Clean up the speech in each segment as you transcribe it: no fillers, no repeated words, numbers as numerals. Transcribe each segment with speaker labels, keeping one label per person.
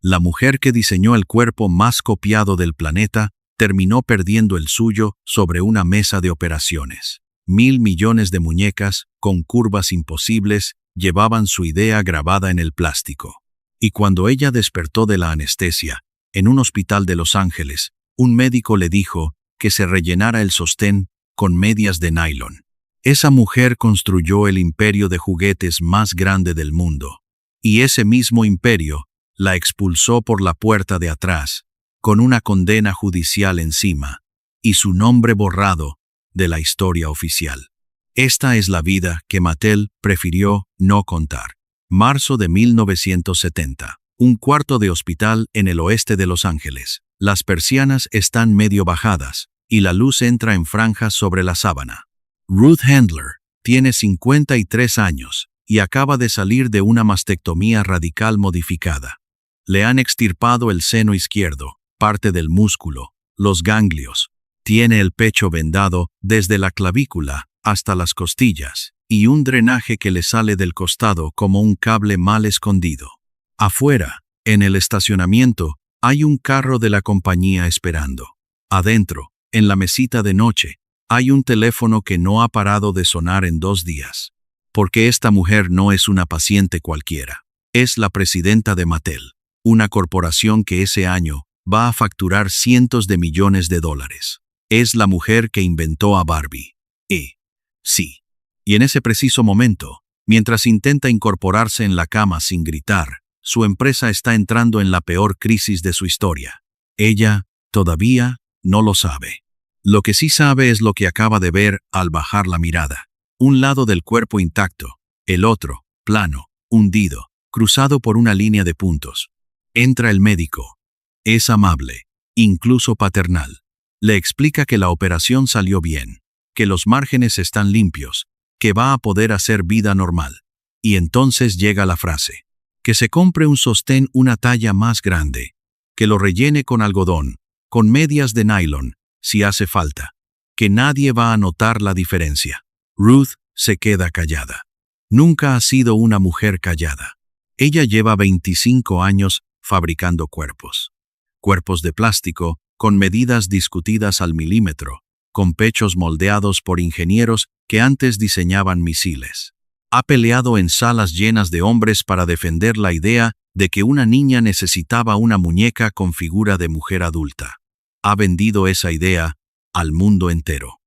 Speaker 1: La mujer que diseñó el cuerpo más copiado del planeta terminó perdiendo el suyo sobre una mesa de operaciones. 1.000 millones de muñecas, con curvas imposibles, llevaban su idea grabada en el plástico. Y cuando ella despertó de la anestesia, en un hospital de Los Ángeles, un médico le dijo que se rellenara el sostén con medias de nylon. Esa mujer construyó el imperio de juguetes más grande del mundo. Y ese mismo imperio la expulsó por la puerta de atrás, con una condena judicial encima, y su nombre borrado de la historia oficial. Esta es la vida que Mattel prefirió no contar. Marzo de 1970. Un cuarto de hospital en el oeste de Los Ángeles. Las persianas están medio bajadas, y la luz entra en franjas sobre la sábana. Ruth Handler tiene 53 años, y acaba de salir de una mastectomía radical modificada. Le han extirpado el seno izquierdo, parte del músculo, los ganglios. Tiene el pecho vendado desde la clavícula hasta las costillas, y un drenaje que le sale del costado como un cable mal escondido. Afuera, en el estacionamiento, hay un carro de la compañía esperando. Adentro, en la mesita de noche, hay un teléfono que no ha parado de sonar en 2 días. Porque esta mujer no es una paciente cualquiera. Es la presidenta de Mattel, una corporación que ese año va a facturar cientos de millones de dólares. Es la mujer que inventó a Barbie. Sí. Y en ese preciso momento, mientras intenta incorporarse en la cama sin gritar, su empresa está entrando en la peor crisis de su historia. Ella todavía no lo sabe. Lo que sí sabe es lo que acaba de ver al bajar la mirada. Un lado del cuerpo intacto, el otro, plano, hundido, cruzado por una línea de puntos. Entra el médico. Es amable, incluso paternal. Le explica que la operación salió bien, que los márgenes están limpios, que va a poder hacer vida normal. Y entonces llega la frase. Que se compre un sostén una talla más grande, que lo rellene con algodón, con medias de nylon, si hace falta, que nadie va a notar la diferencia. Ruth se queda callada. Nunca ha sido una mujer callada. Ella lleva 25 años fabricando cuerpos. Cuerpos de plástico, con medidas discutidas al milímetro, con pechos moldeados por ingenieros que antes diseñaban misiles. Ha peleado en salas llenas de hombres para defender la idea de que una niña necesitaba una muñeca con figura de mujer adulta. Ha vendido esa idea al mundo entero.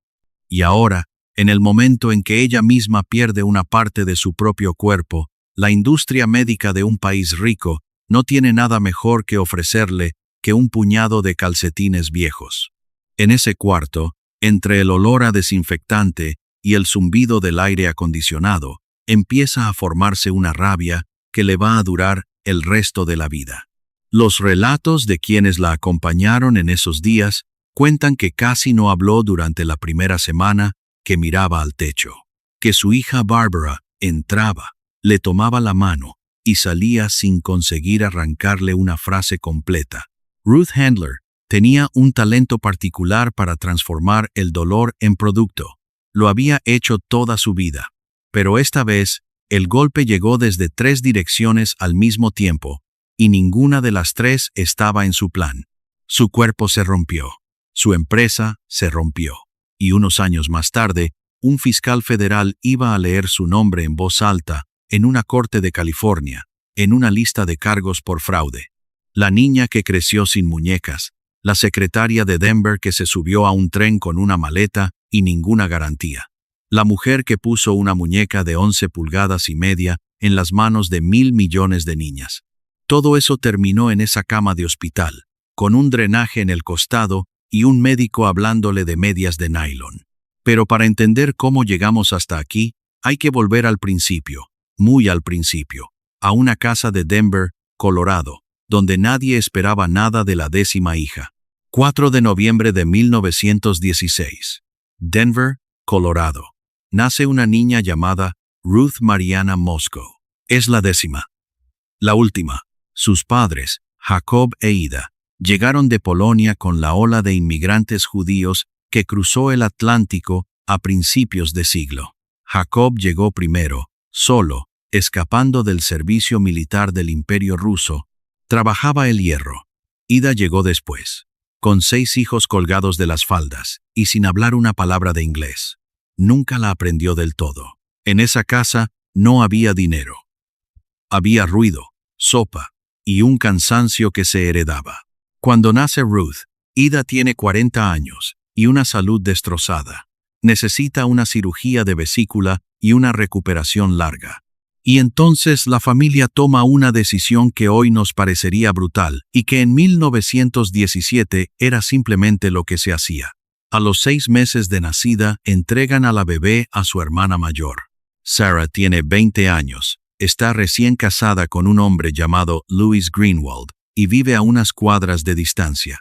Speaker 1: Y ahora, en el momento en que ella misma pierde una parte de su propio cuerpo, la industria médica de un país rico no tiene nada mejor que ofrecerle que un puñado de calcetines viejos. En ese cuarto, entre el olor a desinfectante y el zumbido del aire acondicionado, empieza a formarse una rabia que le va a durar el resto de la vida. Los relatos de quienes la acompañaron en esos días cuentan que casi no habló durante la primera semana, que miraba al techo, que su hija Barbara entraba, le tomaba la mano y salía sin conseguir arrancarle una frase completa. Ruth Handler tenía un talento particular para transformar el dolor en producto. Lo había hecho toda su vida. Pero esta vez, el golpe llegó desde 3 direcciones al mismo tiempo, y ninguna de las 3 estaba en su plan. Su cuerpo se rompió. Su empresa se rompió. Y unos años más tarde, un fiscal federal iba a leer su nombre en voz alta en una corte de California, en una lista de cargos por fraude. La niña que creció sin muñecas, la secretaria de Denver que se subió a un tren con una maleta y ninguna garantía. La mujer que puso una muñeca de 11 pulgadas y media en las manos de 1.000 millones de niñas. Todo eso terminó en esa cama de hospital, con un drenaje en el costado y un médico hablándole de medias de nylon. Pero para entender cómo llegamos hasta aquí, hay que volver al principio, muy al principio, a una casa de Denver, Colorado, donde nadie esperaba nada de la 10ª hija. 4 de noviembre de 1916. Denver, Colorado. Nace una niña llamada Ruth Mariana Moscow. Es la 10ª. La última. Sus padres, Jacob e Ida, llegaron de Polonia con la ola de inmigrantes judíos que cruzó el Atlántico a principios de siglo. Jacob llegó primero, solo, escapando del servicio militar del Imperio ruso, Trabajaba el hierro. Ida llegó después, con 6 hijos colgados de las faldas, y sin hablar una palabra de inglés. Nunca la aprendió del todo. En esa casa no había dinero. Había ruido, sopa, y un cansancio que se heredaba. Cuando nace Ruth, Ida tiene 40 años y una salud destrozada. Necesita una cirugía de vesícula y una recuperación larga. Y entonces la familia toma una decisión que hoy nos parecería brutal y que en 1917 era simplemente lo que se hacía. A los 6 meses de nacida, entregan a la bebé a su hermana mayor. Sarah tiene 20 años, está recién casada con un hombre llamado Louis Greenwald y vive a unas cuadras de distancia.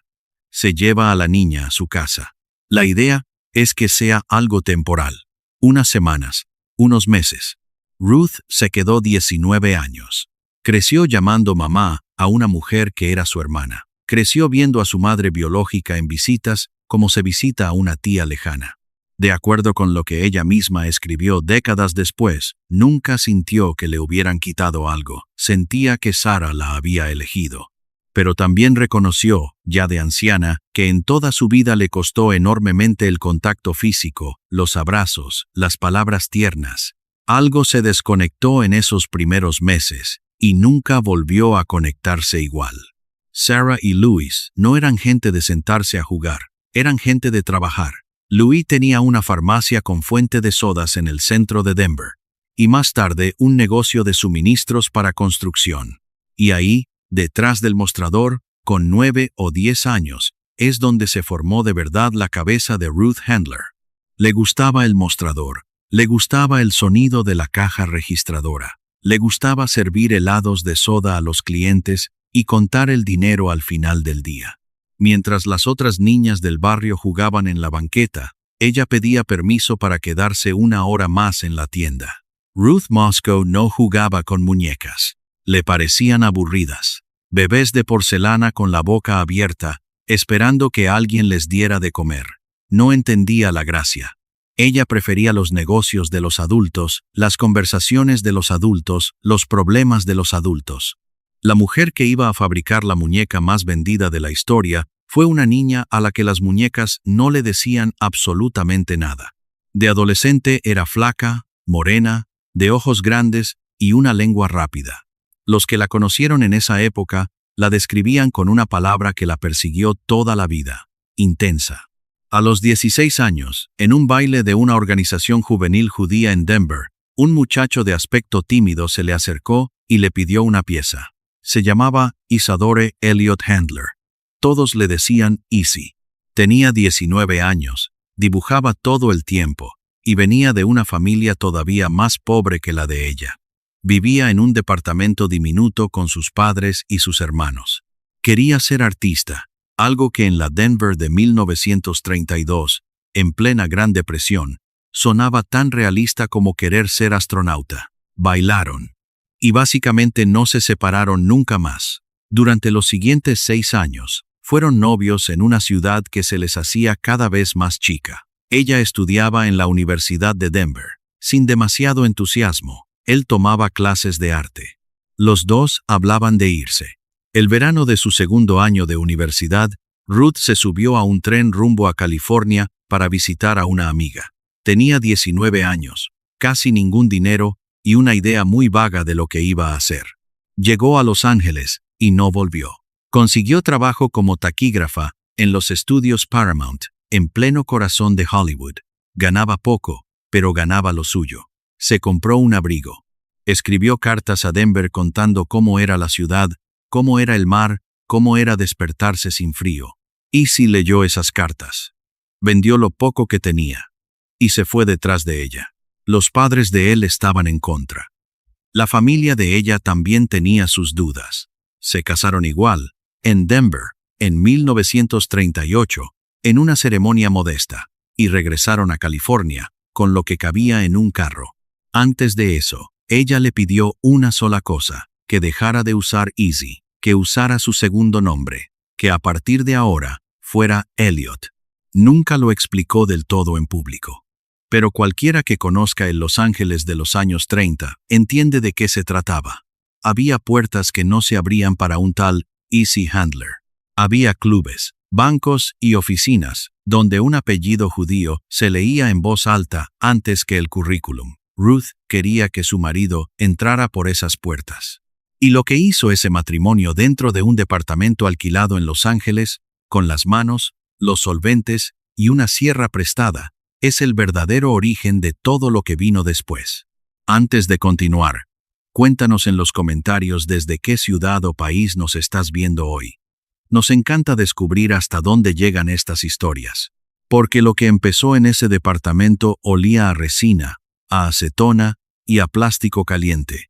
Speaker 1: Se lleva a la niña a su casa. La idea es que sea algo temporal, unas semanas, unos meses. Ruth se quedó 19 años. Creció llamando mamá a una mujer que era su hermana. Creció viendo a su madre biológica en visitas como se visita a una tía lejana. De acuerdo con lo que ella misma escribió décadas después, nunca sintió que le hubieran quitado algo. Sentía que Sarah la había elegido. Pero también reconoció, ya de anciana, que en toda su vida le costó enormemente el contacto físico, los abrazos, las palabras tiernas. Algo se desconectó en esos primeros meses, y nunca volvió a conectarse igual. Sarah y Louis no eran gente de sentarse a jugar, eran gente de trabajar. Louis tenía una farmacia con fuente de sodas en el centro de Denver, y más tarde un negocio de suministros para construcción. Y ahí, detrás del mostrador, con 9 o 10 años, es donde se formó de verdad la cabeza de Ruth Handler. Le gustaba el mostrador, le gustaba el sonido de la caja registradora, le gustaba servir helados de soda a los clientes y contar el dinero al final del día. Mientras las otras niñas del barrio jugaban en la banqueta, ella pedía permiso para quedarse 1 hora más en la tienda. Ruth Moscow no jugaba con muñecas. Le parecían aburridas. Bebés de porcelana con la boca abierta, esperando que alguien les diera de comer. No entendía la gracia. Ella prefería los negocios de los adultos, las conversaciones de los adultos, los problemas de los adultos. La mujer que iba a fabricar la muñeca más vendida de la historia fue una niña a la que las muñecas no le decían absolutamente nada. De adolescente era flaca, morena, de ojos grandes y una lengua rápida. Los que la conocieron en esa época la describían con una palabra que la persiguió toda la vida: intensa. A los 16 años, en un baile de una organización juvenil judía en Denver, un muchacho de aspecto tímido se le acercó y le pidió una pieza. Se llamaba Isadore Elliot Handler. Todos le decían Easy. Tenía 19 años, dibujaba todo el tiempo, y venía de una familia todavía más pobre que la de ella. Vivía en un departamento diminuto con sus padres y sus hermanos. Quería ser artista, algo que en la Denver de 1932, en plena Gran Depresión, sonaba tan realista como querer ser astronauta. Bailaron. Y básicamente no se separaron nunca más. Durante los siguientes 6 años, fueron novios en una ciudad que se les hacía cada vez más chica. Ella estudiaba en la Universidad de Denver, sin demasiado entusiasmo. Él tomaba clases de arte. Los dos hablaban de irse. El verano de su segundo año de universidad, Ruth se subió a un tren rumbo a California para visitar a una amiga. Tenía 19 años, casi ningún dinero y una idea muy vaga de lo que iba a hacer. Llegó a Los Ángeles y no volvió. Consiguió trabajo como taquígrafa en los estudios Paramount, en pleno corazón de Hollywood. Ganaba poco, pero ganaba lo suyo. Se compró un abrigo. Escribió cartas a Denver contando cómo era la ciudad, cómo era el mar, cómo era despertarse sin frío. Easy leyó esas cartas. Vendió lo poco que tenía y se fue detrás de ella. Los padres de él estaban en contra. La familia de ella también tenía sus dudas. Se casaron igual, en Denver, en 1938, en una ceremonia modesta, y regresaron a California, con lo que cabía en un carro. Antes de eso, ella le pidió una sola cosa: que dejara de usar Easy, que usara su segundo nombre, que a partir de ahora fuera Elliot. Nunca lo explicó del todo en público. Pero cualquiera que conozca el Los Ángeles de los años 30 entiende de qué se trataba. había puertas que no se abrían para un tal Easy Handler. Había clubes, bancos y oficinas, donde un apellido judío se leía en voz alta antes que el currículum. Ruth quería que su marido entrara por esas puertas. Y lo que hizo ese matrimonio dentro de un departamento alquilado en Los Ángeles, con las manos, los solventes y una sierra prestada, es el verdadero origen de todo lo que vino después. Antes de continuar, cuéntanos en los comentarios desde qué ciudad o país nos estás viendo hoy. Nos encanta descubrir hasta dónde llegan estas historias, porque lo que empezó en ese departamento olía a resina, a acetona y a plástico caliente.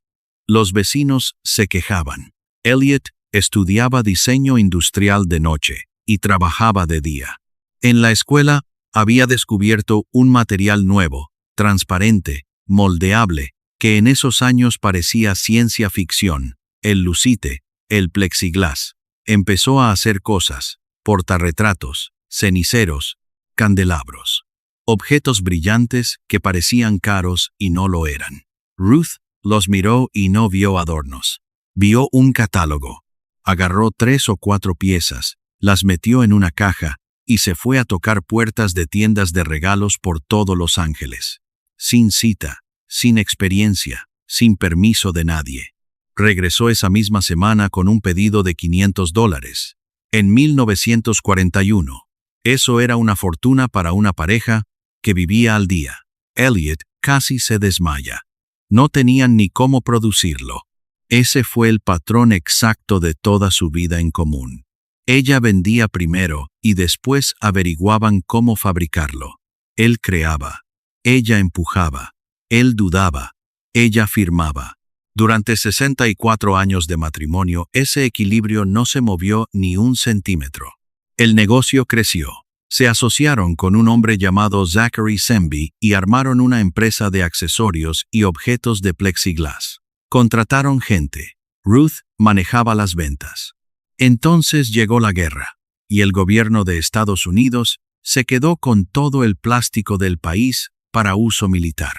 Speaker 1: Los vecinos se quejaban. Elliot estudiaba diseño industrial de noche y trabajaba de día. En la escuela había descubierto un material nuevo, transparente, moldeable, que en esos años parecía ciencia ficción, el lucite, el plexiglas. Empezó a hacer cosas, portarretratos, ceniceros, candelabros. Objetos brillantes que parecían caros y no lo eran. Ruth los miró y no vio adornos. Vio un catálogo. Agarró 3 o 4 piezas, las metió en una caja y se fue a tocar puertas de tiendas de regalos por todo Los Ángeles. Sin cita, sin experiencia, sin permiso de nadie. Regresó esa misma semana con un pedido de $500. En 1941. Eso era una fortuna para una pareja que vivía al día. Elliot casi se desmaya. No tenían ni cómo producirlo. Ese fue el patrón exacto de toda su vida en común. Ella vendía primero y después averiguaban cómo fabricarlo. Él creaba. Ella empujaba. Él dudaba. Ella firmaba. Durante 64 años de matrimonio, ese equilibrio no se movió ni un centímetro. El negocio creció. Se asociaron con un hombre llamado Zachary Semby y armaron una empresa de accesorios y objetos de plexiglas. Contrataron gente. Ruth manejaba las ventas. Entonces llegó la guerra, y el gobierno de Estados Unidos se quedó con todo el plástico del país para uso militar.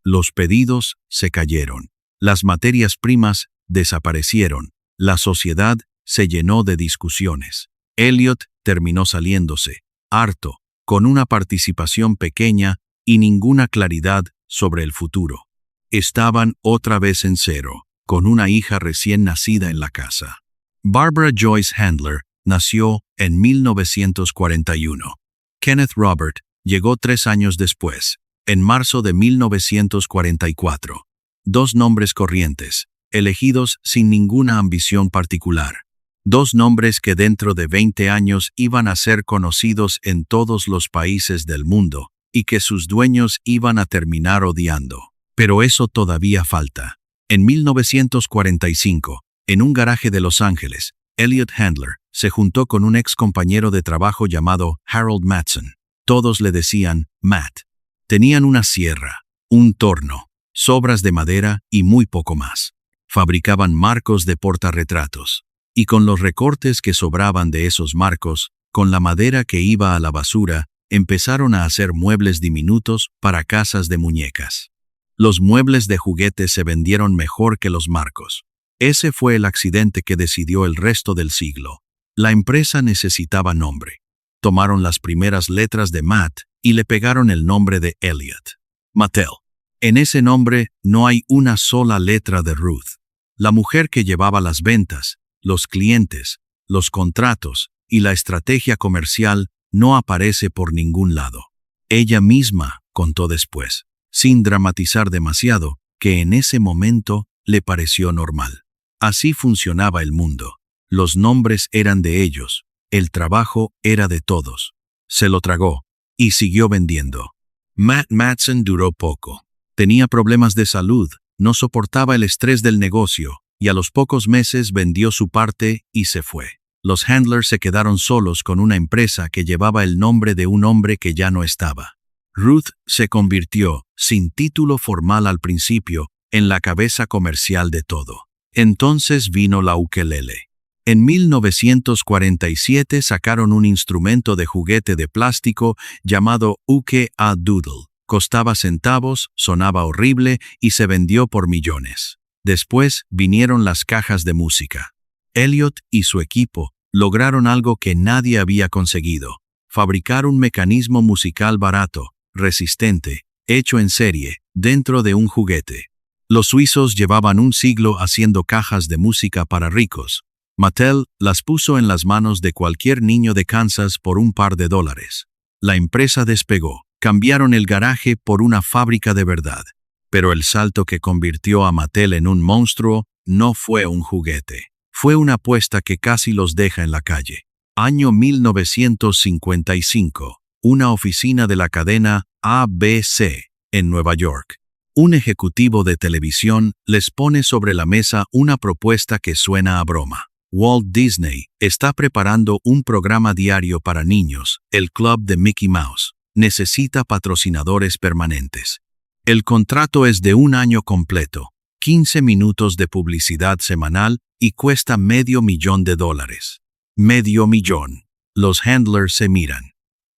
Speaker 1: Los pedidos se cayeron. Las materias primas desaparecieron. La sociedad se llenó de discusiones. Elliot terminó saliéndose, harto, con una participación pequeña y ninguna claridad sobre el futuro. Estaban otra vez en cero, con una hija recién nacida en la casa. Barbara Joyce Handler nació en 1941. Kenneth Robert llegó 3 años después, en marzo de 1944. 2 nombres corrientes, elegidos sin ninguna ambición particular. 2 nombres que dentro de 20 años iban a ser conocidos en todos los países del mundo y que sus dueños iban a terminar odiando. Pero eso todavía falta. En 1945, en un garaje de Los Ángeles, Elliot Handler se juntó con un ex compañero de trabajo llamado Harold Matson. Todos le decían Matt. Tenían una sierra, un torno, sobras de madera y muy poco más. Fabricaban marcos de portarretratos. Y con los recortes que sobraban de esos marcos, con la madera que iba a la basura, empezaron a hacer muebles diminutos para casas de muñecas. Los muebles de juguetes se vendieron mejor que los marcos. Ese fue el accidente que decidió el resto del siglo. La empresa necesitaba nombre. Tomaron las primeras letras de Matt y le pegaron el nombre de Elliot. Mattel. En ese nombre no hay una sola letra de Ruth. La mujer que llevaba las ventas, los clientes, los contratos y la estrategia comercial no aparece por ningún lado. Ella misma contó después, sin dramatizar demasiado, que en ese momento le pareció normal. Así funcionaba el mundo. Los nombres eran de ellos, el trabajo era de todos. Se lo tragó y siguió vendiendo. Matt Matson duró poco. Tenía problemas de salud, no soportaba el estrés del negocio, y a los pocos meses vendió su parte y se fue. Los Handlers se quedaron solos con una empresa que llevaba el nombre de un hombre que ya no estaba. Ruth se convirtió, sin título formal al principio, en la cabeza comercial de todo. Entonces vino la ukelele. En 1947 sacaron un instrumento de juguete de plástico llamado uke-a-doodle. Costaba centavos, sonaba horrible y se vendió por millones. Después vinieron las cajas de música. Elliot y su equipo lograron algo que nadie había conseguido: fabricar un mecanismo musical barato, resistente, hecho en serie, dentro de un juguete. Los suizos llevaban un siglo haciendo cajas de música para ricos. Mattel las puso en las manos de cualquier niño de Kansas por un par de dólares. La empresa despegó. Cambiaron el garaje por una fábrica de verdad. Pero el salto que convirtió a Mattel en un monstruo no fue un juguete. Fue una apuesta que casi los deja en la calle. Año 1955. Una oficina de la cadena ABC en Nueva York. Un ejecutivo de televisión les pone sobre la mesa una propuesta que suena a broma. Walt Disney está preparando un programa diario para niños, el Club de Mickey Mouse. Necesita patrocinadores permanentes. El contrato es de un año completo, 15 minutos de publicidad semanal y cuesta $500,000. $500,000. Los handlers se miran.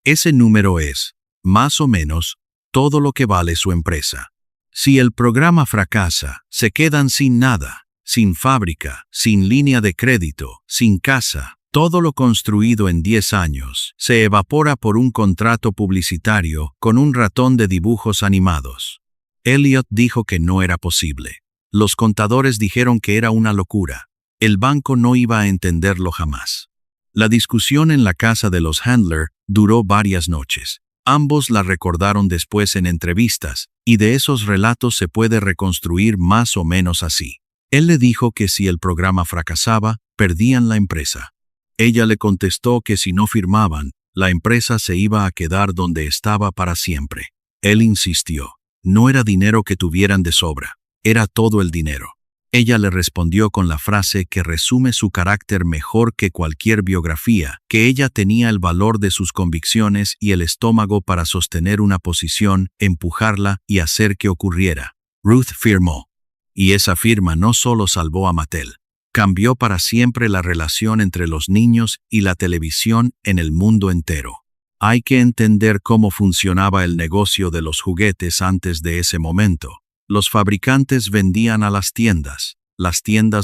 Speaker 1: Ese número es, más o menos, todo lo que vale su empresa. Si el programa fracasa, se quedan sin nada, sin fábrica, sin línea de crédito, sin casa. Todo lo construido en 10 años se evapora por un contrato publicitario con un ratón de dibujos animados. Elliot dijo que no era posible. Los contadores dijeron que era una locura. El banco no iba a entenderlo jamás. La discusión en la casa de los Handler duró varias noches. Ambos la recordaron después en entrevistas, y de esos relatos se puede reconstruir más o menos así. Él le dijo que si el programa fracasaba, perdían la empresa. Ella le contestó que si no firmaban, la empresa se iba a quedar donde estaba para siempre. Él insistió. No era dinero que tuvieran de sobra, era todo el dinero. Ella le respondió con la frase que resume su carácter mejor que cualquier biografía, que ella tenía el valor de sus convicciones y el estómago para sostener una posición, empujarla y hacer que ocurriera. Ruth firmó. Y esa firma no solo salvó a Mattel, cambió para siempre la relación entre los niños y la televisión en el mundo entero. Hay que entender cómo funcionaba el negocio de los juguetes antes de ese momento. Los fabricantes vendían a las tiendas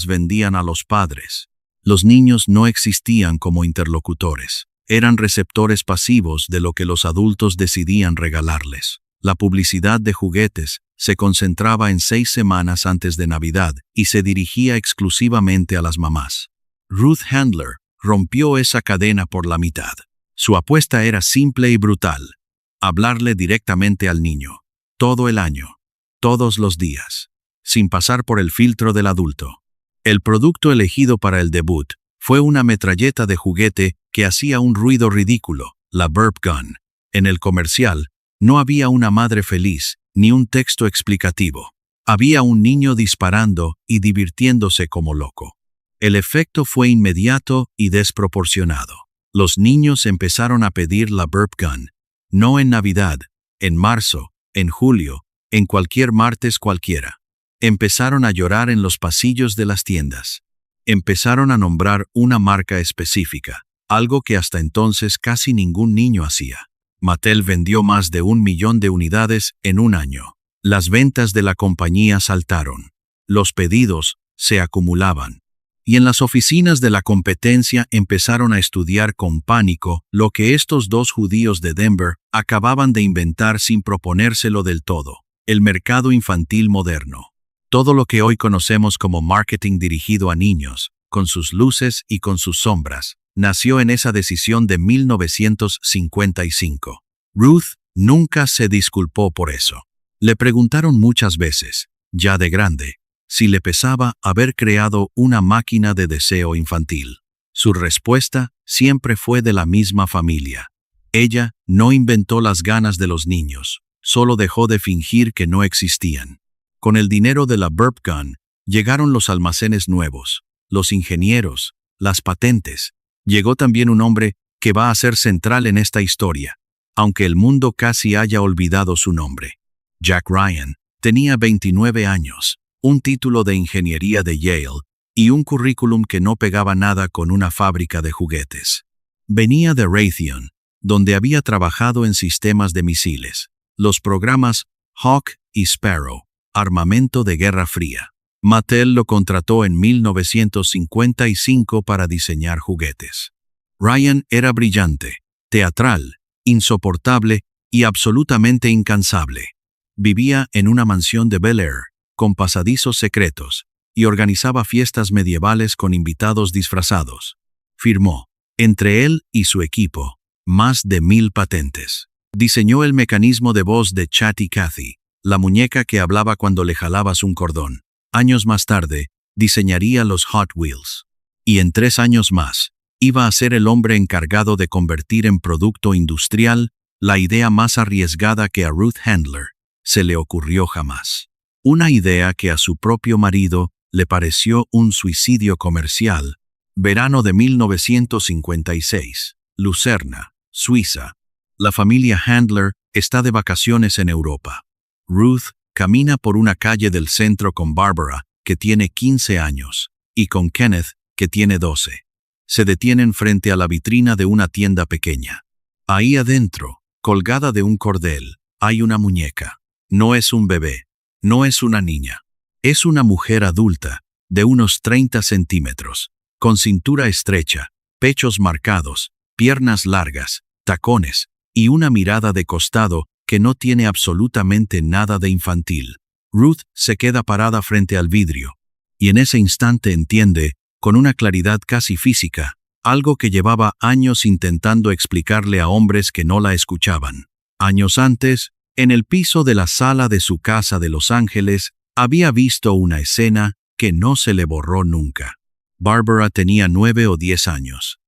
Speaker 1: vendían a los padres. Los niños no existían como interlocutores, eran receptores pasivos de lo que los adultos decidían regalarles. La publicidad de juguetes se concentraba en 6 semanas antes de Navidad y se dirigía exclusivamente a las mamás. Ruth Handler rompió esa cadena por la mitad. Su apuesta era simple y brutal: hablarle directamente al niño, todo el año, todos los días, sin pasar por el filtro del adulto. El producto elegido para el debut fue una metralleta de juguete que hacía un ruido ridículo, la Burp Gun. En el comercial, no había una madre feliz, ni un texto explicativo. Había un niño disparando y divirtiéndose como loco. El efecto fue inmediato y desproporcionado. Los niños empezaron a pedir la Burp Gun. No en Navidad, en marzo, en julio, en cualquier martes cualquiera. Empezaron a llorar en los pasillos de las tiendas. Empezaron a nombrar una marca específica, algo que hasta entonces casi ningún niño hacía. Mattel vendió más de 1 millón de unidades en un año. Las ventas de la compañía saltaron. Los pedidos se acumulaban. Y en las oficinas de la competencia empezaron a estudiar con pánico lo que estos dos judíos de Denver acababan de inventar sin proponérselo del todo: el mercado infantil moderno. Todo lo que hoy conocemos como marketing dirigido a niños, con sus luces y con sus sombras, nació en esa decisión de 1955. Ruth nunca se disculpó por eso. Le preguntaron muchas veces, ya de grande, si le pesaba haber creado una máquina de deseo infantil. Su respuesta siempre fue de la misma familia. Ella no inventó las ganas de los niños, solo dejó de fingir que no existían. Con el dinero de la Burp Gun, llegaron los almacenes nuevos, los ingenieros, las patentes. Llegó también un hombre que va a ser central en esta historia, aunque el mundo casi haya olvidado su nombre. Jack Ryan tenía 29 años, un título de ingeniería de Yale y un currículum que no pegaba nada con una fábrica de juguetes. Venía de Raytheon, donde había trabajado en sistemas de misiles, los programas Hawk y Sparrow, armamento de Guerra Fría. Mattel lo contrató en 1955 para diseñar juguetes. Ryan era brillante, teatral, insoportable y absolutamente incansable. Vivía en una mansión de Bel Air, con pasadizos secretos, y organizaba fiestas medievales con invitados disfrazados. Firmó, entre él y su equipo, más de 1000 patentes. Diseñó el mecanismo de voz de Chatty Cathy, la muñeca que hablaba cuando le jalabas un cordón. Años más tarde, diseñaría los Hot Wheels. Y en 3 años más, iba a ser el hombre encargado de convertir en producto industrial la idea más arriesgada que a Ruth Handler se le ocurrió jamás. Una idea que a su propio marido le pareció un suicidio comercial. Verano de 1956. Lucerna, Suiza. La familia Handler está de vacaciones en Europa. Ruth camina por una calle del centro con Barbara, que tiene 15 años, y con Kenneth, que tiene 12. Se detienen frente a la vitrina de una tienda pequeña. Ahí adentro, colgada de un cordel, hay una muñeca. No es un bebé, no es una niña. Es una mujer adulta, de unos 30 centímetros, con cintura estrecha, pechos marcados, piernas largas, tacones, y una mirada de costado que no tiene absolutamente nada de infantil. Ruth se queda parada frente al vidrio, y en ese instante entiende, con una claridad casi física, algo que llevaba años intentando explicarle a hombres que no la escuchaban. Años antes, en el piso de la sala de su casa de Los Ángeles, había visto una escena que no se le borró nunca. Barbara tenía 9 o 10 años.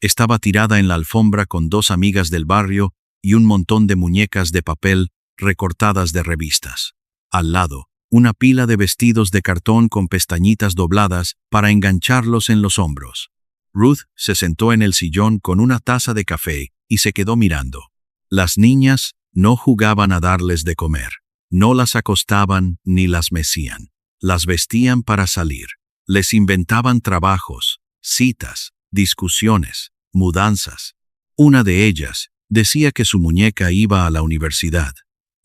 Speaker 1: Estaba tirada en la alfombra con 2 amigas del barrio y un montón de muñecas de papel recortadas de revistas. Al lado, una pila de vestidos de cartón con pestañitas dobladas para engancharlos en los hombros. Ruth se sentó en el sillón con una taza de café y se quedó mirando. Las niñas no jugaban a darles de comer. No las acostaban ni las mecían. Las vestían para salir. Les inventaban trabajos, citas, discusiones, mudanzas. Una de ellas decía que su muñeca iba a la universidad.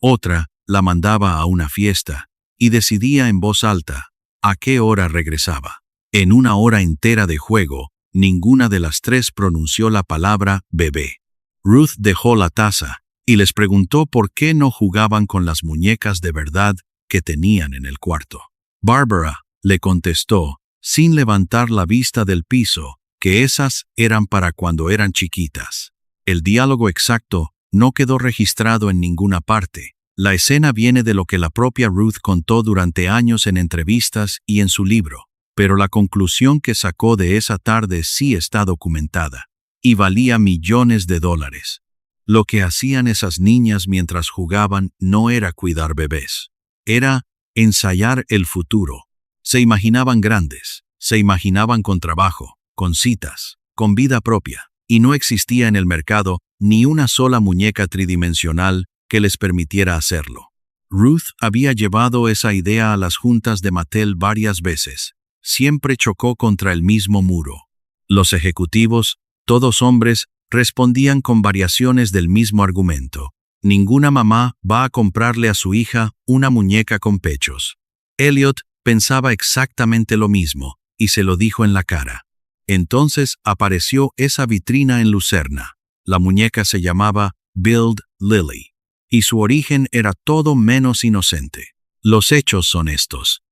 Speaker 1: Otra la mandaba a una fiesta y decidía en voz alta a qué hora regresaba. En una hora entera de juego, ninguna de las 3 pronunció la palabra bebé. Ruth dejó la taza y les preguntó por qué no jugaban con las muñecas de verdad que tenían en el cuarto. Barbara le contestó, sin levantar la vista del piso, que esas eran para cuando eran chiquitas. El diálogo exacto no quedó registrado en ninguna parte. La escena viene de lo que la propia Ruth contó durante años en entrevistas y en su libro, pero la conclusión que sacó de esa tarde sí está documentada, y valía millones de dólares. Lo que hacían esas niñas mientras jugaban no era cuidar bebés, era ensayar el futuro. Se imaginaban grandes, se imaginaban con trabajo, con citas, con vida propia, y no existía en el mercado ni una sola muñeca tridimensional que les permitiera hacerlo. Ruth había llevado esa idea a las juntas de Mattel varias veces. Siempre chocó contra el mismo muro. Los ejecutivos, todos hombres, respondían con variaciones del mismo argumento. Ninguna mamá va a comprarle a su hija una muñeca con pechos. Elliot pensaba exactamente lo mismo, y se lo dijo en la cara. Entonces apareció esa vitrina en Lucerna. La muñeca se llamaba Build Lily, y su origen era todo menos inocente. Los hechos son estos.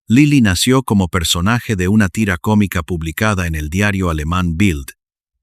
Speaker 1: Lily nació como personaje de una tira cómica publicada en el diario alemán Bild,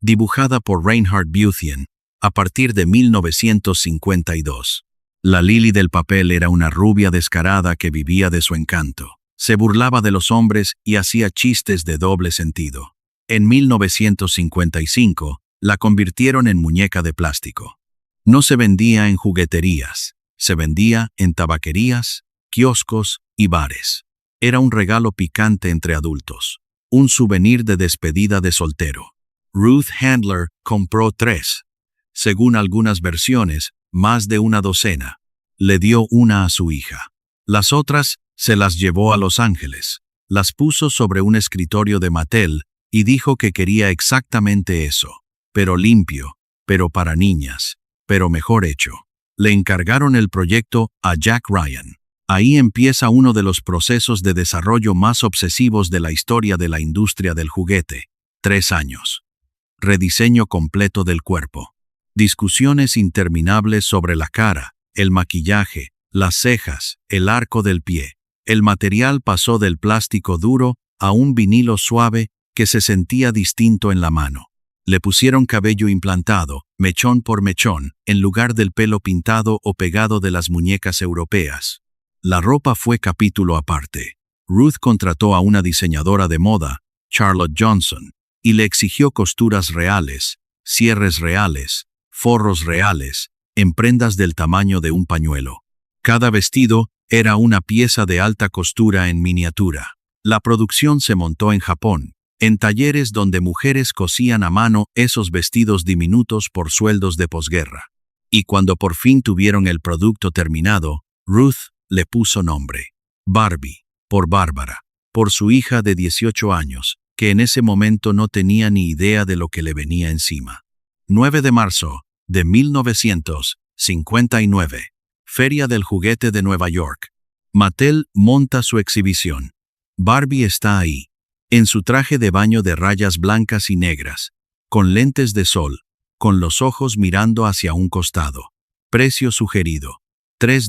Speaker 1: dibujada por Reinhard Büthien, a partir de 1952. La Lily del papel era una rubia descarada que vivía de su encanto. Se burlaba de los hombres y hacía chistes de doble sentido. En 1955, la convirtieron en muñeca de plástico. No se vendía en jugueterías, se vendía en tabaquerías, kioscos y bares. Era un regalo picante entre adultos, un souvenir de despedida de soltero. Ruth Handler compró 3. Según algunas versiones, más de una docena. Le dio una a su hija. Las otras se las llevó a Los Ángeles. Las puso sobre un escritorio de Mattel y dijo que quería exactamente eso, pero limpio, pero para niñas, pero mejor hecho. Le encargaron el proyecto a Jack Ryan. Ahí empieza uno de los procesos de desarrollo más obsesivos de la historia de la industria del juguete. 3 años. Rediseño completo del cuerpo. Discusiones interminables sobre la cara, el maquillaje, las cejas, el arco del pie. El material pasó del plástico duro a un vinilo suave que se sentía distinto en la mano. Le pusieron cabello implantado, mechón por mechón, en lugar del pelo pintado o pegado de las muñecas europeas. La ropa fue capítulo aparte. Ruth contrató a una diseñadora de moda, Charlotte Johnson, y le exigió costuras reales, cierres reales, forros reales, en prendas del tamaño de un pañuelo. Cada vestido era una pieza de alta costura en miniatura. La producción se montó en Japón, en talleres donde mujeres cosían a mano esos vestidos diminutos por sueldos de posguerra. Y cuando por fin tuvieron el producto terminado, Ruth le puso nombre. Barbie, por Bárbara, por su hija de 18 años, que en ese momento no tenía ni idea de lo que le venía encima. 9 de marzo de 1959. Feria del Juguete de Nueva York. Mattel monta su exhibición. Barbie está ahí, en su traje de baño de rayas blancas y negras, con lentes de sol, con los ojos mirando hacia un costado. Precio sugerido: $3.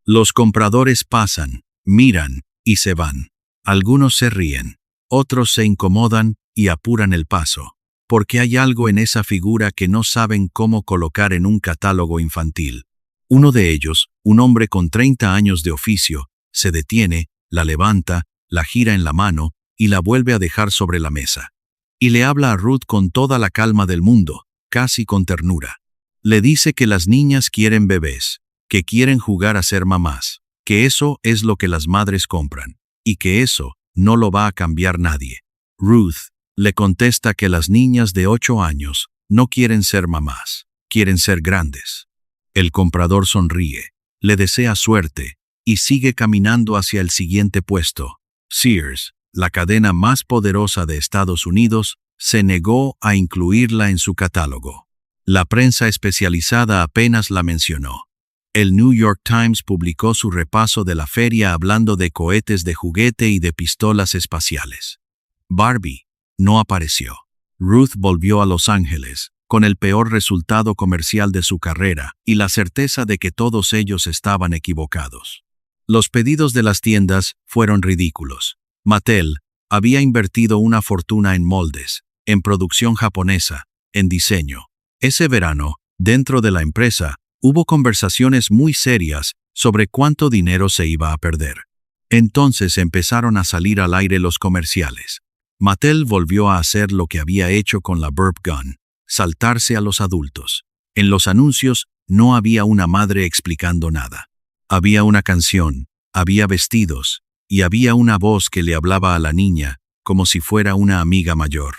Speaker 1: Los compradores pasan, miran y se van. Algunos se ríen, otros se incomodan y apuran el paso, porque hay algo en esa figura que no saben cómo colocar en un catálogo infantil. Uno de ellos, un hombre con 30 años de oficio, se detiene, la levanta, la gira en la mano y la vuelve a dejar sobre la mesa. Y le habla a Ruth con toda la calma del mundo, casi con ternura. Le dice que las niñas quieren bebés, que quieren jugar a ser mamás, que eso es lo que las madres compran, y que eso no lo va a cambiar nadie. Ruth le contesta que las niñas de 8 años no quieren ser mamás, quieren ser grandes. El comprador sonríe, le desea suerte y sigue caminando hacia el siguiente puesto. Sears, la cadena más poderosa de Estados Unidos, se negó a incluirla en su catálogo. La prensa especializada apenas la mencionó. El New York Times publicó su repaso de la feria hablando de cohetes de juguete y de pistolas espaciales. Barbie no apareció. Ruth volvió a Los Ángeles, con el peor resultado comercial de su carrera y la certeza de que todos ellos estaban equivocados. Los pedidos de las tiendas fueron ridículos. Mattel había invertido una fortuna en moldes, en producción japonesa, en diseño. Ese verano, dentro de la empresa, hubo conversaciones muy serias sobre cuánto dinero se iba a perder. Entonces empezaron a salir al aire los comerciales. Mattel volvió a hacer lo que había hecho con la Burp Gun: saltarse a los adultos. En los anuncios no había una madre explicando nada. Había una canción, había vestidos, y había una voz que le hablaba a la niña como si fuera una amiga mayor.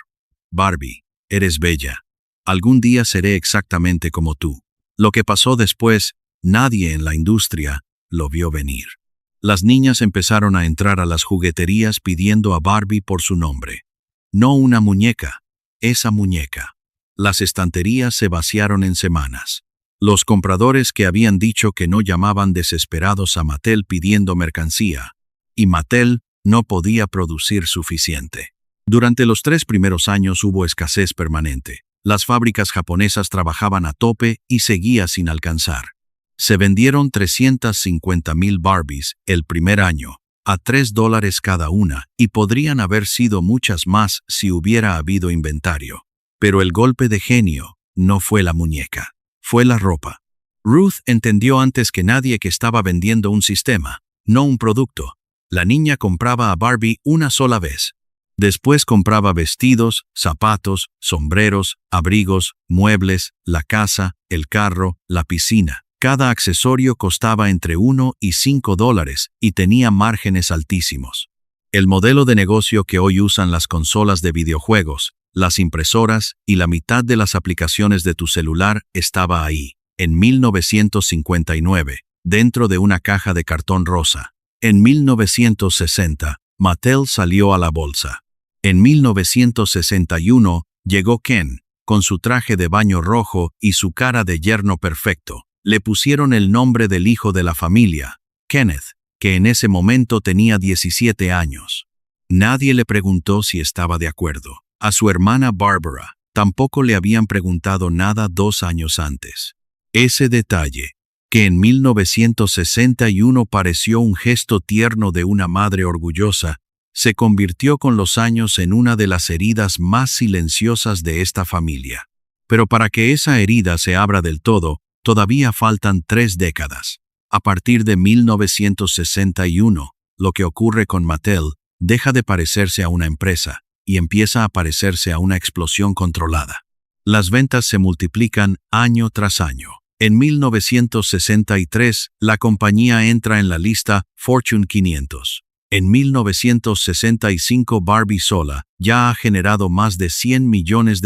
Speaker 1: Barbie, eres bella. Algún día seré exactamente como tú. Lo que pasó después, nadie en la industria lo vio venir. Las niñas empezaron a entrar a las jugueterías pidiendo a Barbie por su nombre. No una muñeca, esa muñeca. Las estanterías se vaciaron en semanas. Los compradores que habían dicho que no llamaban desesperados a Mattel pidiendo mercancía, y Mattel no podía producir suficiente. Durante los 3 primeros años hubo escasez permanente. Las fábricas japonesas trabajaban a tope y seguía sin alcanzar. Se vendieron 350,000 Barbies el primer año, a $3 cada una, y podrían haber sido muchas más si hubiera habido inventario. Pero el golpe de genio no fue la muñeca, fue la ropa. Ruth entendió antes que nadie que estaba vendiendo un sistema, no un producto. La niña compraba a Barbie una sola vez. Después compraba vestidos, zapatos, sombreros, abrigos, muebles, la casa, el carro, la piscina. Cada accesorio costaba entre $1 y $5 y tenía márgenes altísimos. El modelo de negocio que hoy usan las consolas de videojuegos, las impresoras y la mitad de las aplicaciones de tu celular estaba ahí, en 1959, dentro de una caja de cartón rosa. En 1960, Mattel salió a la bolsa. En 1961, llegó Ken, con su traje de baño rojo y su cara de yerno perfecto. Le pusieron el nombre del hijo de la familia, Kenneth, que en ese momento tenía 17 años. Nadie le preguntó si estaba de acuerdo. A su hermana Barbara tampoco le habían preguntado nada 2 años antes. Ese detalle, que en 1961 pareció un gesto tierno de una madre orgullosa, se convirtió con los años en una de las heridas más silenciosas de esta familia. Pero para que esa herida se abra del todo, todavía faltan 3 décadas. A partir de 1961, lo que ocurre con Mattel deja de parecerse a una empresa y empieza a parecerse a una explosión controlada. Las ventas se multiplican año tras año. En 1963, la compañía entra en la lista Fortune 500. En 1965, Barbie sola ya ha generado más de $100 millones.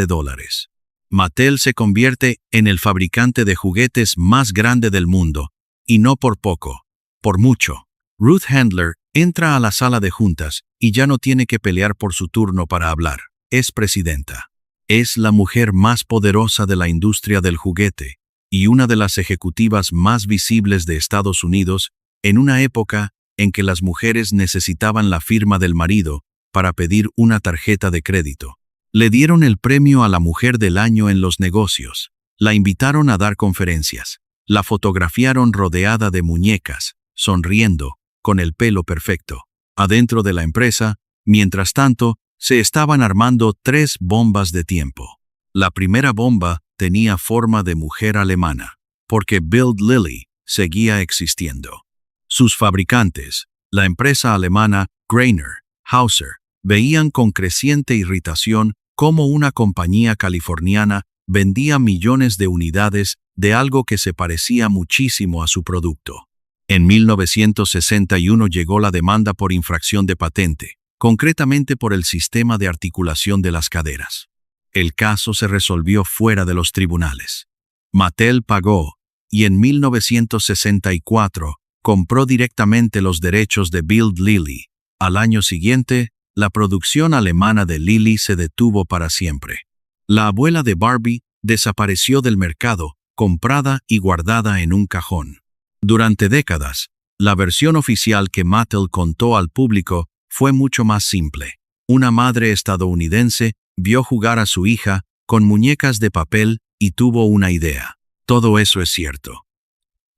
Speaker 1: Mattel se convierte en el fabricante de juguetes más grande del mundo, y no por poco, por mucho. Ruth Handler entra a la sala de juntas y ya no tiene que pelear por su turno para hablar. Es presidenta. Es la mujer más poderosa de la industria del juguete y una de las ejecutivas más visibles de Estados Unidos en una época en que las mujeres necesitaban la firma del marido para pedir una tarjeta de crédito. Le dieron el premio a la Mujer del Año en los negocios. La invitaron a dar conferencias. La fotografiaron rodeada de muñecas, sonriendo, con el pelo perfecto. Adentro de la empresa, mientras tanto, se estaban armando 3 bombas de tiempo. La primera bomba tenía forma de mujer alemana, porque Bild Lilly seguía existiendo. Sus fabricantes, la empresa alemana Greiner, Hauser, veían con creciente irritación cómo una compañía californiana vendía millones de unidades de algo que se parecía muchísimo a su producto. En 1961 llegó la demanda por infracción de patente, concretamente por el sistema de articulación de las caderas. El caso se resolvió fuera de los tribunales. Mattel pagó y en 1964 compró directamente los derechos de Bild Lilly. Al año siguiente, la producción alemana de Lilly se detuvo para siempre. La abuela de Barbie desapareció del mercado, comprada y guardada en un cajón. Durante décadas, la versión oficial que Mattel contó al público fue mucho más simple. Una madre estadounidense vio jugar a su hija con muñecas de papel y tuvo una idea. Todo eso es cierto.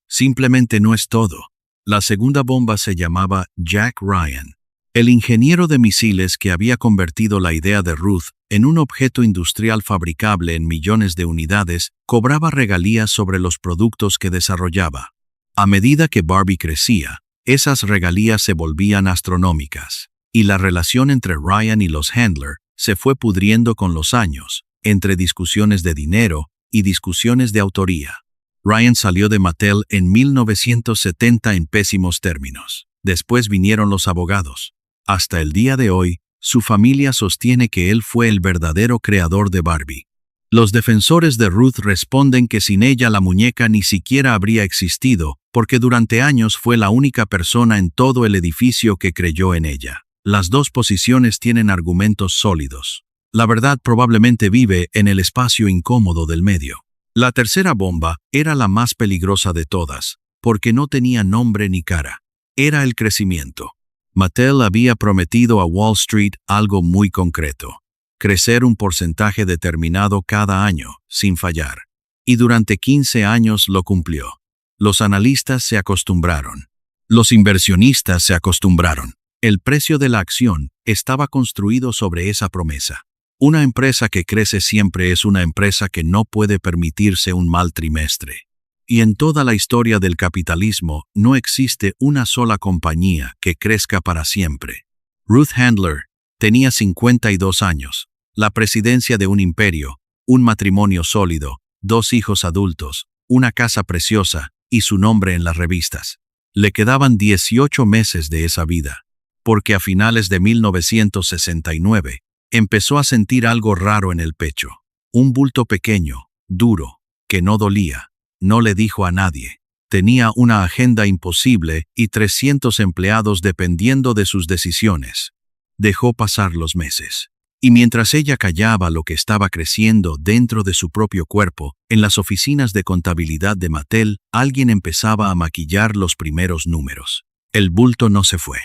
Speaker 1: Simplemente no es todo. La segunda bomba se llamaba Jack Ryan, el ingeniero de misiles que había convertido la idea de Ruth en un objeto industrial fabricable en millones de unidades, cobraba regalías sobre los productos que desarrollaba. A medida que Barbie crecía, esas regalías se volvían astronómicas, y la relación entre Ryan y los Handler se fue pudriendo con los años, entre discusiones de dinero y discusiones de autoría. Ryan salió de Mattel en 1970 en pésimos términos. Después vinieron los abogados. Hasta el día de hoy, su familia sostiene que él fue el verdadero creador de Barbie. Los defensores de Ruth responden que sin ella la muñeca ni siquiera habría existido, porque durante años fue la única persona en todo el edificio que creyó en ella. Las dos posiciones tienen argumentos sólidos. La verdad probablemente vive en el espacio incómodo del medio. La tercera bomba era la más peligrosa de todas, porque no tenía nombre ni cara. Era el crecimiento. Mattel había prometido a Wall Street algo muy concreto: crecer un porcentaje determinado cada año, sin fallar. Y durante 15 años lo cumplió. Los analistas se acostumbraron. Los inversionistas se acostumbraron. El precio de la acción estaba construido sobre esa promesa. Una empresa que crece siempre es una empresa que no puede permitirse un mal trimestre. Y en toda la historia del capitalismo no existe una sola compañía que crezca para siempre. Ruth Handler tenía 52 años, la presidencia de un imperio, un matrimonio sólido, 2 hijos adultos, una casa preciosa y su nombre en las revistas. Le quedaban 18 meses de esa vida, porque a finales de 1969 empezó a sentir algo raro en el pecho. Un bulto pequeño, duro, que no dolía. No le dijo a nadie. Tenía una agenda imposible y 300 empleados dependiendo de sus decisiones. Dejó pasar los meses. Y mientras ella callaba lo que estaba creciendo dentro de su propio cuerpo, en las oficinas de contabilidad de Mattel, alguien empezaba a maquillar los primeros números. El bulto no se fue.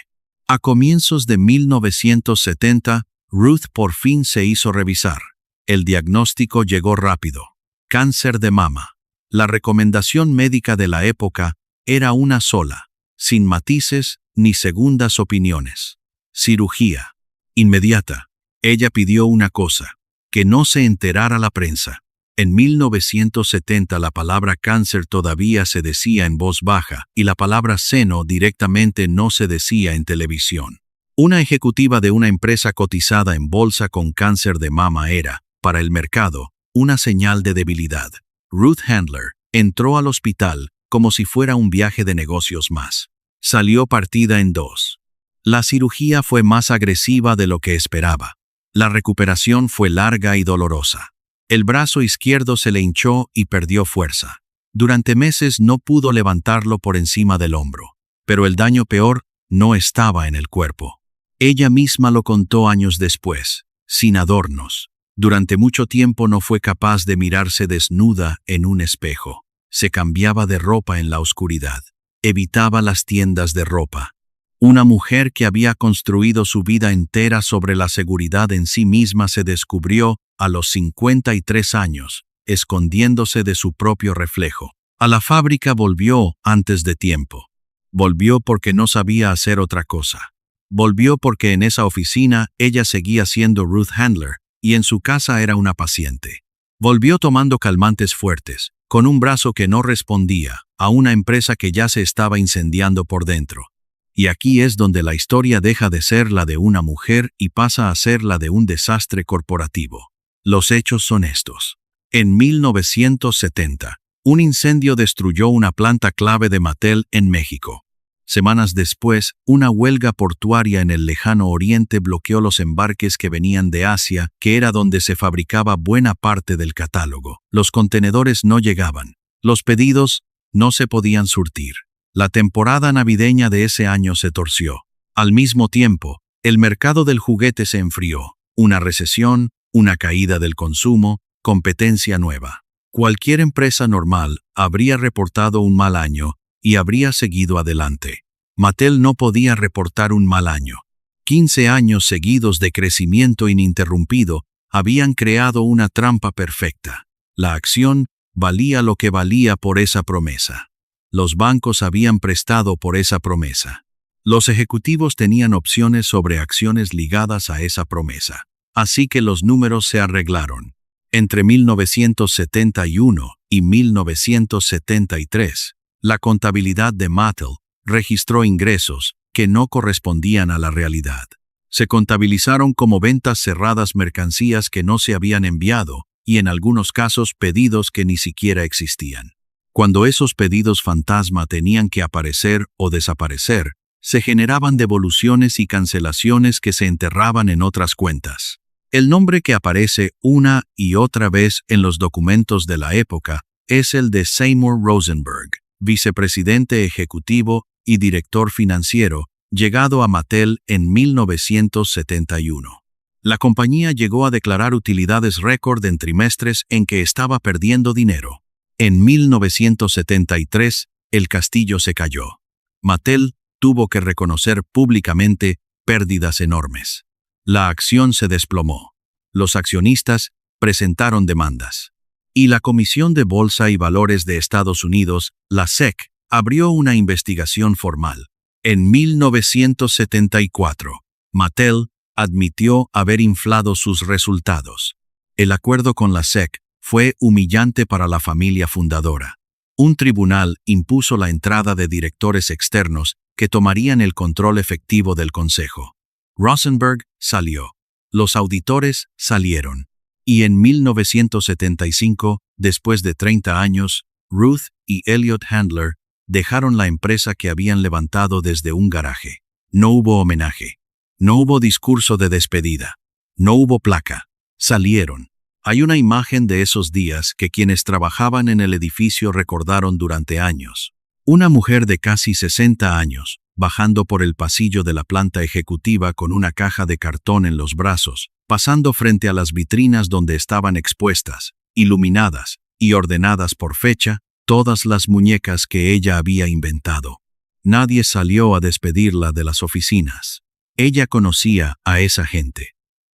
Speaker 1: A comienzos de 1970, Ruth por fin se hizo revisar. El diagnóstico llegó rápido. Cáncer de mama. La recomendación médica de la época era una sola, sin matices ni segundas opiniones. Cirugía. Inmediata. Ella pidió una cosa, que no se enterara la prensa. En 1970 la palabra cáncer todavía se decía en voz baja y la palabra seno directamente no se decía en televisión. Una ejecutiva de una empresa cotizada en bolsa con cáncer de mama era, para el mercado, una señal de debilidad. Ruth Handler entró al hospital como si fuera un viaje de negocios más. Salió partida en dos. La cirugía fue más agresiva de lo que esperaba. La recuperación fue larga y dolorosa. El brazo izquierdo se le hinchó y perdió fuerza. Durante meses no pudo levantarlo por encima del hombro. Pero el daño peor no estaba en el cuerpo. Ella misma lo contó años después, sin adornos. Durante mucho tiempo no fue capaz de mirarse desnuda en un espejo. Se cambiaba de ropa en la oscuridad. Evitaba las tiendas de ropa. Una mujer que había construido su vida entera sobre la seguridad en sí misma se descubrió a los 53 años, escondiéndose de su propio reflejo. A la fábrica volvió antes de tiempo. Volvió porque no sabía hacer otra cosa. Volvió porque en esa oficina ella seguía siendo Ruth Handler y en su casa era una paciente. Volvió tomando calmantes fuertes, con un brazo que no respondía, a una empresa que ya se estaba incendiando por dentro. Y aquí es donde la historia deja de ser la de una mujer y pasa a ser la de un desastre corporativo. Los hechos son estos. En 1970, un incendio destruyó una planta clave de Mattel en México. Semanas después, una huelga portuaria en el lejano oriente bloqueó los embarques que venían de Asia, que era donde se fabricaba buena parte del catálogo. Los contenedores no llegaban. Los pedidos no se podían surtir. La temporada navideña de ese año se torció. Al mismo tiempo, el mercado del juguete se enfrió. Una recesión, una caída del consumo, competencia nueva. Cualquier empresa normal habría reportado un mal año y habría seguido adelante. Mattel no podía reportar un mal año. 15 años seguidos de crecimiento ininterrumpido habían creado una trampa perfecta. La acción valía lo que valía por esa promesa. Los bancos habían prestado por esa promesa. Los ejecutivos tenían opciones sobre acciones ligadas a esa promesa. Así que los números se arreglaron. Entre 1971 y 1973, la contabilidad de Mattel registró ingresos que no correspondían a la realidad. Se contabilizaron como ventas cerradas, mercancías que no se habían enviado y en algunos casos pedidos que ni siquiera existían. Cuando esos pedidos fantasma tenían que aparecer o desaparecer, se generaban devoluciones y cancelaciones que se enterraban en otras cuentas. El nombre que aparece una y otra vez en los documentos de la época es el de Seymour Rosenberg, vicepresidente ejecutivo y director financiero, llegado a Mattel en 1971. La compañía llegó a declarar utilidades récord en trimestres en que estaba perdiendo dinero. En 1973, el castillo se cayó. Mattel tuvo que reconocer públicamente pérdidas enormes. La acción se desplomó. Los accionistas presentaron demandas. Y la Comisión de Bolsa y Valores de Estados Unidos, la SEC, abrió una investigación formal. En 1974, Mattel admitió haber inflado sus resultados. El acuerdo con la SEC fue humillante para la familia fundadora. Un tribunal impuso la entrada de directores externos que tomarían el control efectivo del consejo. Rosenberg salió. Los auditores salieron. Y en 1975, después de 30 años, Ruth y Elliot Handler dejaron la empresa que habían levantado desde un garaje. No hubo homenaje. No hubo discurso de despedida. No hubo placa. Salieron. Hay una imagen de esos días que quienes trabajaban en el edificio recordaron durante años. Una mujer de casi 60 años, bajando por el pasillo de la planta ejecutiva con una caja de cartón en los brazos, pasando frente a las vitrinas donde estaban expuestas, iluminadas y ordenadas por fecha, todas las muñecas que ella había inventado. Nadie salió a despedirla de las oficinas. Ella conocía a esa gente.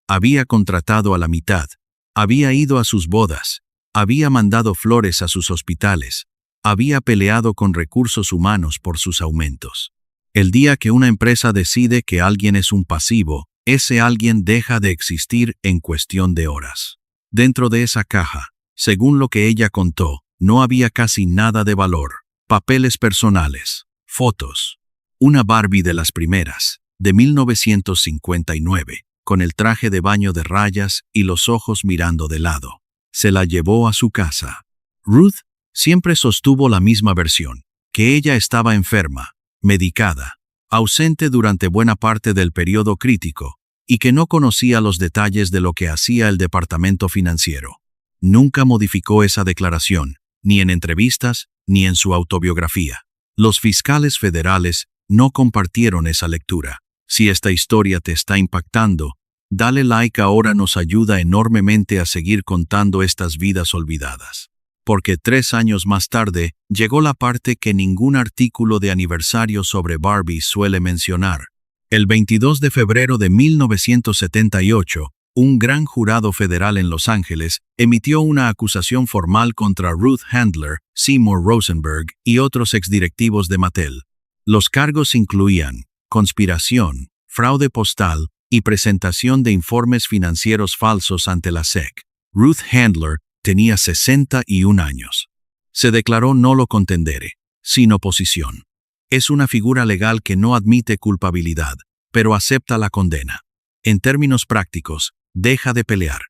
Speaker 1: Había contratado a la mitad, había ido a sus bodas, había mandado flores a sus hospitales, había peleado con recursos humanos por sus aumentos. El día que una empresa decide que alguien es un pasivo, ese alguien deja de existir en cuestión de horas. Dentro de esa caja, según lo que ella contó, no había casi nada de valor. Papeles personales, fotos. Una Barbie de las primeras, de 1959, con el traje de baño de rayas y los ojos mirando de lado. Se la llevó a su casa. Ruth siempre sostuvo la misma versión, que ella estaba enferma, medicada, ausente durante buena parte del periodo crítico, y que no conocía los detalles de lo que hacía el departamento financiero. Nunca modificó esa declaración, ni en entrevistas, ni en su autobiografía. Los fiscales federales no compartieron esa lectura. Si esta historia te está impactando, dale like ahora, nos ayuda enormemente a seguir contando estas vidas olvidadas. Porque 3 años más tarde, llegó la parte que ningún artículo de aniversario sobre Barbie suele mencionar. El 22 de febrero de 1978, un gran jurado federal en Los Ángeles emitió una acusación formal contra Ruth Handler, Seymour Rosenberg y otros exdirectivos de Mattel. Los cargos incluían conspiración, fraude postal y presentación de informes financieros falsos ante la SEC. Ruth Handler tenía 61 años. Se declaró nolo contendere, sin oposición. Es una figura legal que no admite culpabilidad, pero acepta la condena. En términos prácticos, deja de pelear.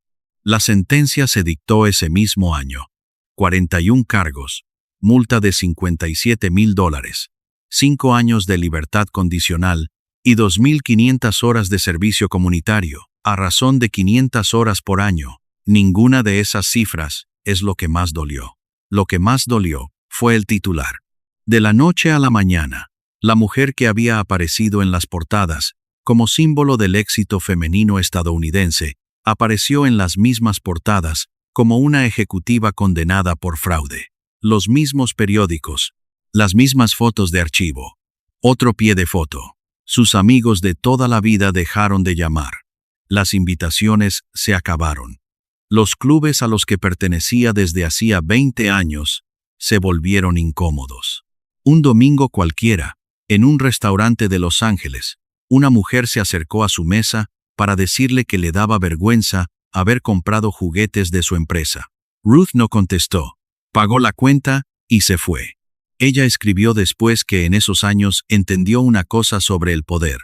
Speaker 1: La sentencia se dictó ese mismo año. 41 cargos, multa de $57,000, 5 años de libertad condicional y 2.500 horas de servicio comunitario, a razón de 500 horas por año. Ninguna de esas cifras es lo que más dolió. Lo que más dolió fue el titular. De la noche a la mañana, la mujer que había aparecido en las portadas como símbolo del éxito femenino estadounidense, apareció en las mismas portadas como una ejecutiva condenada por fraude. Los mismos periódicos, las mismas fotos de archivo. Otro pie de foto. Sus amigos de toda la vida dejaron de llamar. Las invitaciones se acabaron. Los clubes a los que pertenecía desde hacía 20 años se volvieron incómodos. Un domingo cualquiera, en un restaurante de Los Ángeles, una mujer se acercó a su mesa para decirle que le daba vergüenza haber comprado juguetes de su empresa. Ruth no contestó, pagó la cuenta y se fue. Ella escribió después que en esos años entendió una cosa sobre el poder,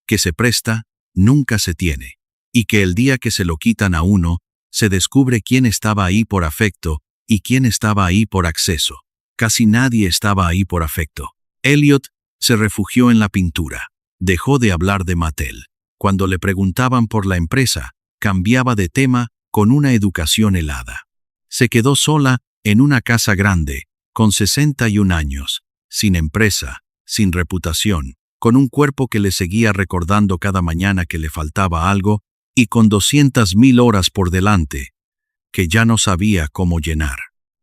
Speaker 1: que se presta, nunca se tiene, y que el día que se lo quitan a uno, se descubre quién estaba ahí por afecto y quién estaba ahí por acceso. Casi nadie estaba ahí por afecto. Elliot se refugió en la pintura. Dejó de hablar de Mattel. Cuando le preguntaban por la empresa, cambiaba de tema con una educación helada. Se quedó sola en una casa grande, con 61 años, sin empresa, sin reputación, con un cuerpo que le seguía recordando cada mañana que le faltaba algo y con 200,000 horas por delante, que ya no sabía cómo llenar.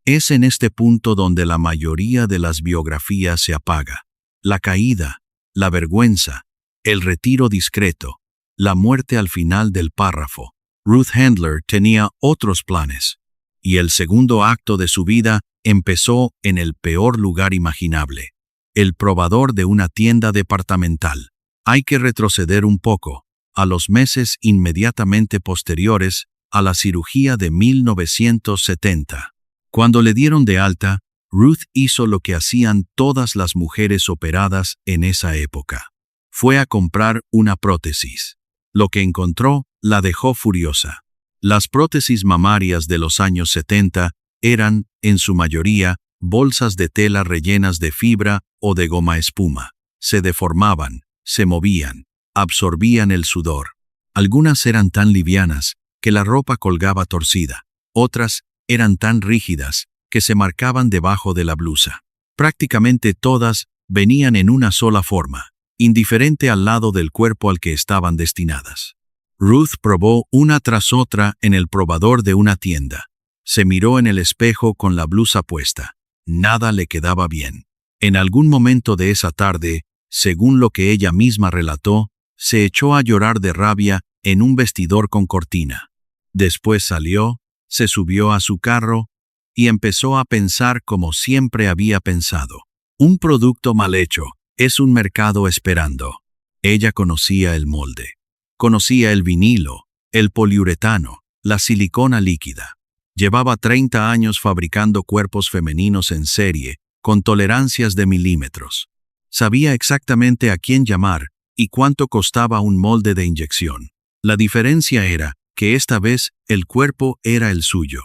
Speaker 1: Es en este punto donde la mayoría de las biografías se apaga. La caída, la vergüenza, el retiro discreto, la muerte al final del párrafo. Ruth Handler tenía otros planes, y el segundo acto de su vida empezó en el peor lugar imaginable, el probador de una tienda departamental. Hay que retroceder un poco, a los meses inmediatamente posteriores a la cirugía de 1970. Cuando le dieron de alta, Ruth hizo lo que hacían todas las mujeres operadas en esa época. Fue a comprar una prótesis. Lo que encontró la dejó furiosa. Las prótesis mamarias de los años 70 eran, en su mayoría, bolsas de tela rellenas de fibra o de goma espuma. Se deformaban, se movían, absorbían el sudor. Algunas eran tan livianas que la ropa colgaba torcida. Otras eran tan rígidas que se marcaban debajo de la blusa. Prácticamente todas venían en una sola forma, indiferente al lado del cuerpo al que estaban destinadas. Ruth probó una tras otra en el probador de una tienda. Se miró en el espejo con la blusa puesta. Nada le quedaba bien. En algún momento de esa tarde, según lo que ella misma relató, se echó a llorar de rabia en un vestidor con cortina. Después salió, se subió a su carro y empezó a pensar como siempre había pensado. Un producto mal hecho es un mercado esperando. Ella conocía el molde. Conocía el vinilo, el poliuretano, la silicona líquida. Llevaba 30 años fabricando cuerpos femeninos en serie, con tolerancias de milímetros. Sabía exactamente a quién llamar y cuánto costaba un molde de inyección. La diferencia era que esta vez el cuerpo era el suyo.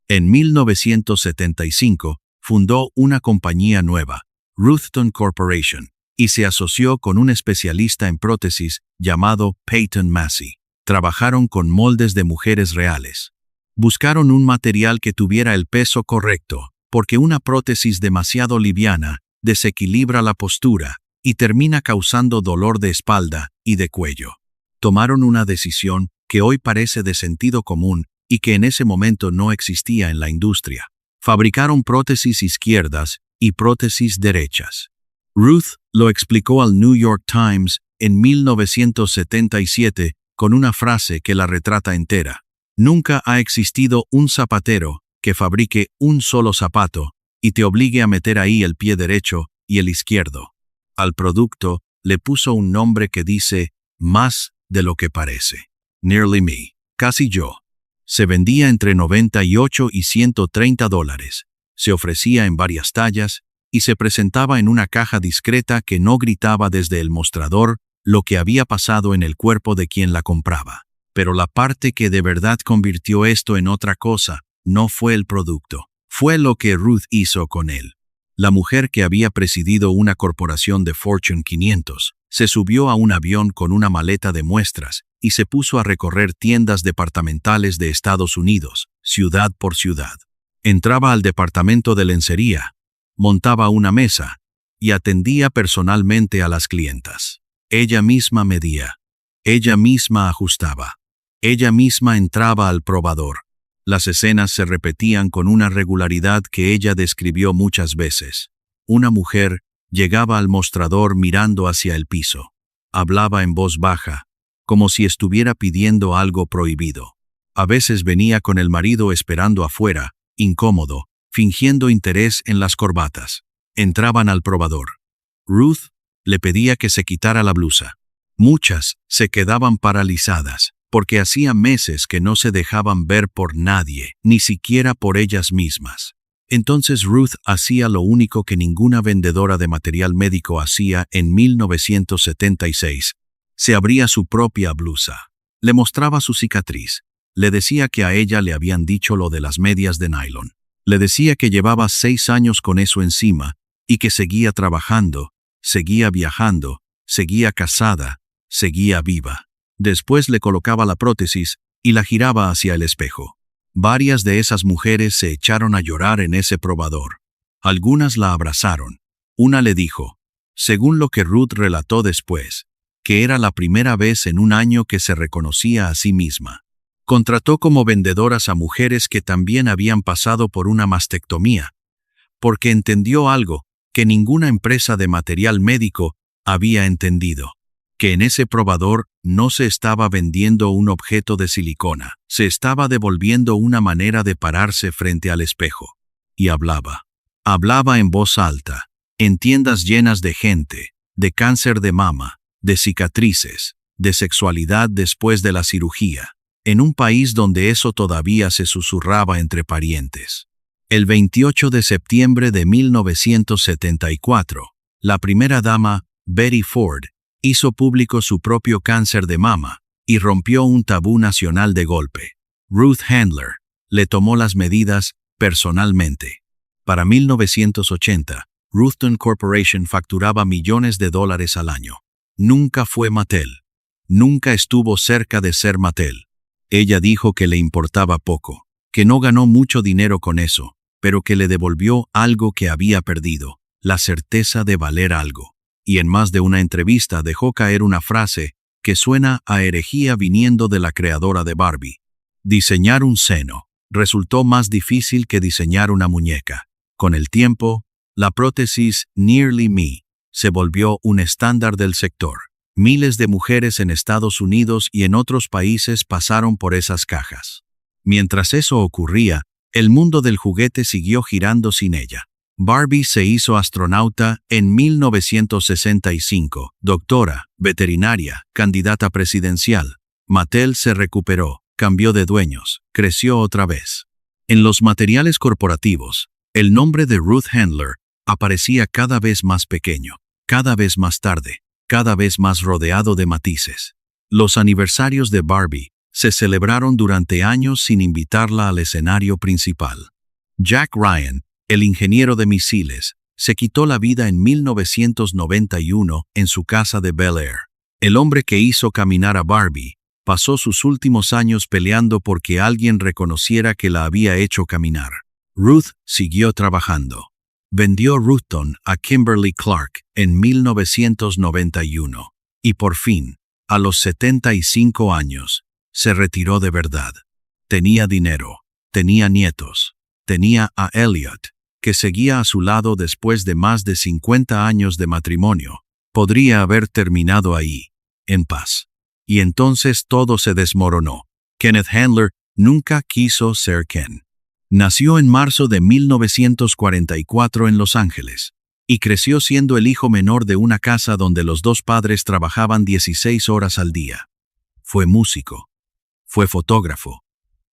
Speaker 1: En 1975 fundó una compañía nueva, Ruthton Corporation, y se asoció con un especialista en prótesis llamado Peyton Massey. Trabajaron con moldes de mujeres reales. Buscaron un material que tuviera el peso correcto, porque una prótesis demasiado liviana desequilibra la postura y termina causando dolor de espalda y de cuello. Tomaron una decisión que hoy parece de sentido común y que en ese momento no existía en la industria. Fabricaron prótesis izquierdas y prótesis derechas. Ruth lo explicó al New York Times en 1977 con una frase que la retrata entera. Nunca ha existido un zapatero que fabrique un solo zapato y te obligue a meter ahí el pie derecho y el izquierdo. Al producto le puso un nombre que dice más de lo que parece. Nearly Me, casi yo. Se vendía entre $98 y $130. Se ofrecía en varias tallas y se presentaba en una caja discreta que no gritaba desde el mostrador lo que había pasado en el cuerpo de quien la compraba. Pero la parte que de verdad convirtió esto en otra cosa no fue el producto, fue lo que Ruth hizo con él. La mujer que había presidido una corporación de Fortune 500 se subió a un avión con una maleta de muestras y se puso a recorrer tiendas departamentales de Estados Unidos, ciudad por ciudad. Entraba al departamento de lencería, montaba una mesa y atendía personalmente a las clientas. Ella misma medía, ella misma ajustaba, ella misma entraba al probador. Las escenas se repetían con una regularidad que ella describió muchas veces. Una mujer llegaba al mostrador mirando hacia el piso. Hablaba en voz baja, como si estuviera pidiendo algo prohibido. A veces venía con el marido esperando afuera, incómodo, fingiendo interés en las corbatas. Entraban al probador. Ruth le pedía que se quitara la blusa. Muchas se quedaban paralizadas, porque hacía meses que no se dejaban ver por nadie, ni siquiera por ellas mismas. Entonces Ruth hacía lo único que ninguna vendedora de material médico hacía en 1976. Se abría su propia blusa. Le mostraba su cicatriz. Le decía que a ella le habían dicho lo de las medias de nylon. Le decía que llevaba 6 años con eso encima y que seguía trabajando, seguía viajando, seguía casada, seguía viva. Después le colocaba la prótesis y la giraba hacia el espejo. Varias de esas mujeres se echaron a llorar en ese probador. Algunas la abrazaron. Una le dijo, según lo que Ruth relató después, que era la primera vez en un año que se reconocía a sí misma. Contrató como vendedoras a mujeres que también habían pasado por una mastectomía, porque entendió algo que ninguna empresa de material médico había entendido. Que en ese probador no se estaba vendiendo un objeto de silicona, se estaba devolviendo una manera de pararse frente al espejo. Y hablaba. Hablaba en voz alta, en tiendas llenas de gente, de cáncer de mama, de cicatrices, de sexualidad después de la cirugía, en un país donde eso todavía se susurraba entre parientes. El 28 de septiembre de 1974, la primera dama, Betty Ford, hizo público su propio cáncer de mama y rompió un tabú nacional de golpe. Ruth Handler le tomó las medidas personalmente. Para 1980, Ruthton Corporation facturaba millones de dólares al año. Nunca fue Mattel. Nunca estuvo cerca de ser Mattel. Ella dijo que le importaba poco, que no ganó mucho dinero con eso, pero que le devolvió algo que había perdido, la certeza de valer algo. y en más de una entrevista dejó caer una frase que suena a herejía viniendo de la creadora de Barbie. Diseñar un seno resultó más difícil que diseñar una muñeca. Con el tiempo, la prótesis Nearly Me se volvió un estándar del sector. Miles de mujeres en Estados Unidos y en otros países pasaron por esas cajas. Mientras eso ocurría, el mundo del juguete siguió girando sin ella. Barbie se hizo astronauta en 1965, doctora, veterinaria, candidata presidencial. Mattel se recuperó, cambió de dueños, creció otra vez. En los materiales corporativos, el nombre de Ruth Handler aparecía cada vez más pequeño, cada vez más tarde, cada vez más rodeado de matices. Los aniversarios de Barbie se celebraron durante años sin invitarla al escenario principal. Jack Ryan, el ingeniero de misiles, se quitó la vida en 1991 en su casa de Bel Air. El hombre que hizo caminar a Barbie pasó sus últimos años peleando porque alguien reconociera que la había hecho caminar. Ruth siguió trabajando. Vendió Ruthton a Kimberly Clark en 1991 y por fin, a los 75 años, se retiró de verdad. Tenía dinero, tenía nietos, tenía a Elliot, que seguía a su lado después de más de 50 años de matrimonio. Podría haber terminado ahí, en paz. Y entonces todo se desmoronó. Kenneth Handler nunca quiso ser Ken. Nació en marzo de 1944 en Los Ángeles, y creció siendo el hijo menor de una casa donde los dos padres trabajaban 16 horas al día. Fue músico, fue fotógrafo,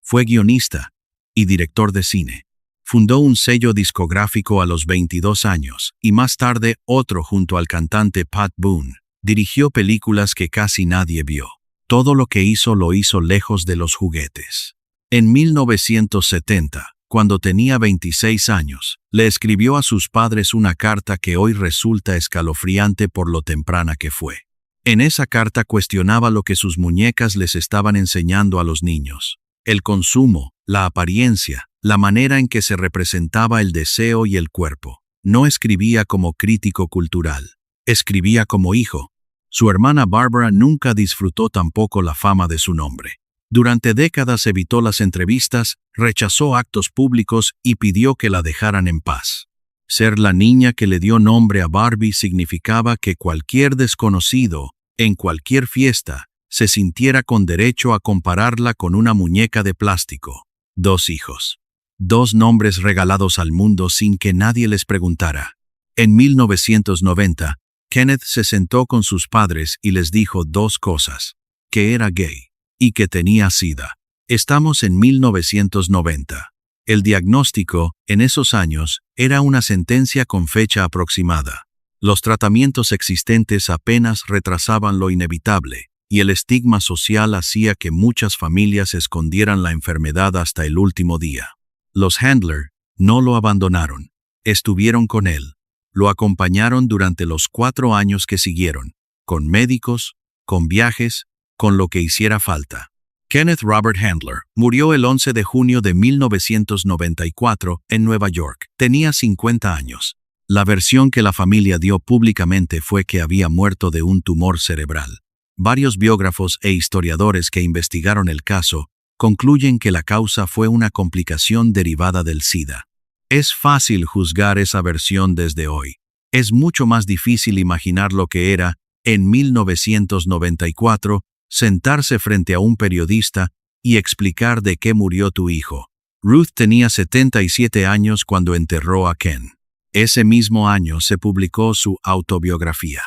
Speaker 1: fue guionista y director de cine. Fundó un sello discográfico a los 22 años, y más tarde otro junto al cantante Pat Boone. Dirigió películas que casi nadie vio. Todo lo que hizo lo hizo lejos de los juguetes. En 1970, cuando tenía 26 años, le escribió a sus padres una carta que hoy resulta escalofriante por lo temprana que fue. En esa carta cuestionaba lo que sus muñecas les estaban enseñando a los niños. El consumo, la apariencia, la manera en que se representaba el deseo y el cuerpo. No escribía como crítico cultural. Escribía como hijo. Su hermana Barbara nunca disfrutó tampoco la fama de su nombre. Durante décadas evitó las entrevistas, rechazó actos públicos y pidió que la dejaran en paz. Ser la niña que le dio nombre a Barbie significaba que cualquier desconocido, en cualquier fiesta, se sintiera con derecho a compararla con una muñeca de plástico. 2 hijos. 2 nombres regalados al mundo sin que nadie les preguntara. En 1990, Kenneth se sentó con sus padres y les dijo 2 cosas: que era gay y que tenía SIDA. Estamos en 1990. El diagnóstico, en esos años, era una sentencia con fecha aproximada. Los tratamientos existentes apenas retrasaban lo inevitable, y el estigma social hacía que muchas familias escondieran la enfermedad hasta el último día. Los Handler no lo abandonaron. Estuvieron con él. Lo acompañaron durante los 4 años que siguieron, con médicos, con viajes, con lo que hiciera falta. Kenneth Robert Handler murió el 11 de junio de 1994 en Nueva York. Tenía 50 años. La versión que la familia dio públicamente fue que había muerto de un tumor cerebral. Varios biógrafos e historiadores que investigaron el caso concluyen que la causa fue una complicación derivada del SIDA. Es fácil juzgar esa versión desde hoy. Es mucho más difícil imaginar lo que era, en 1994, sentarse frente a un periodista y explicar de qué murió tu hijo. Ruth tenía 77 años cuando enterró a Ken. Ese mismo año se publicó su autobiografía.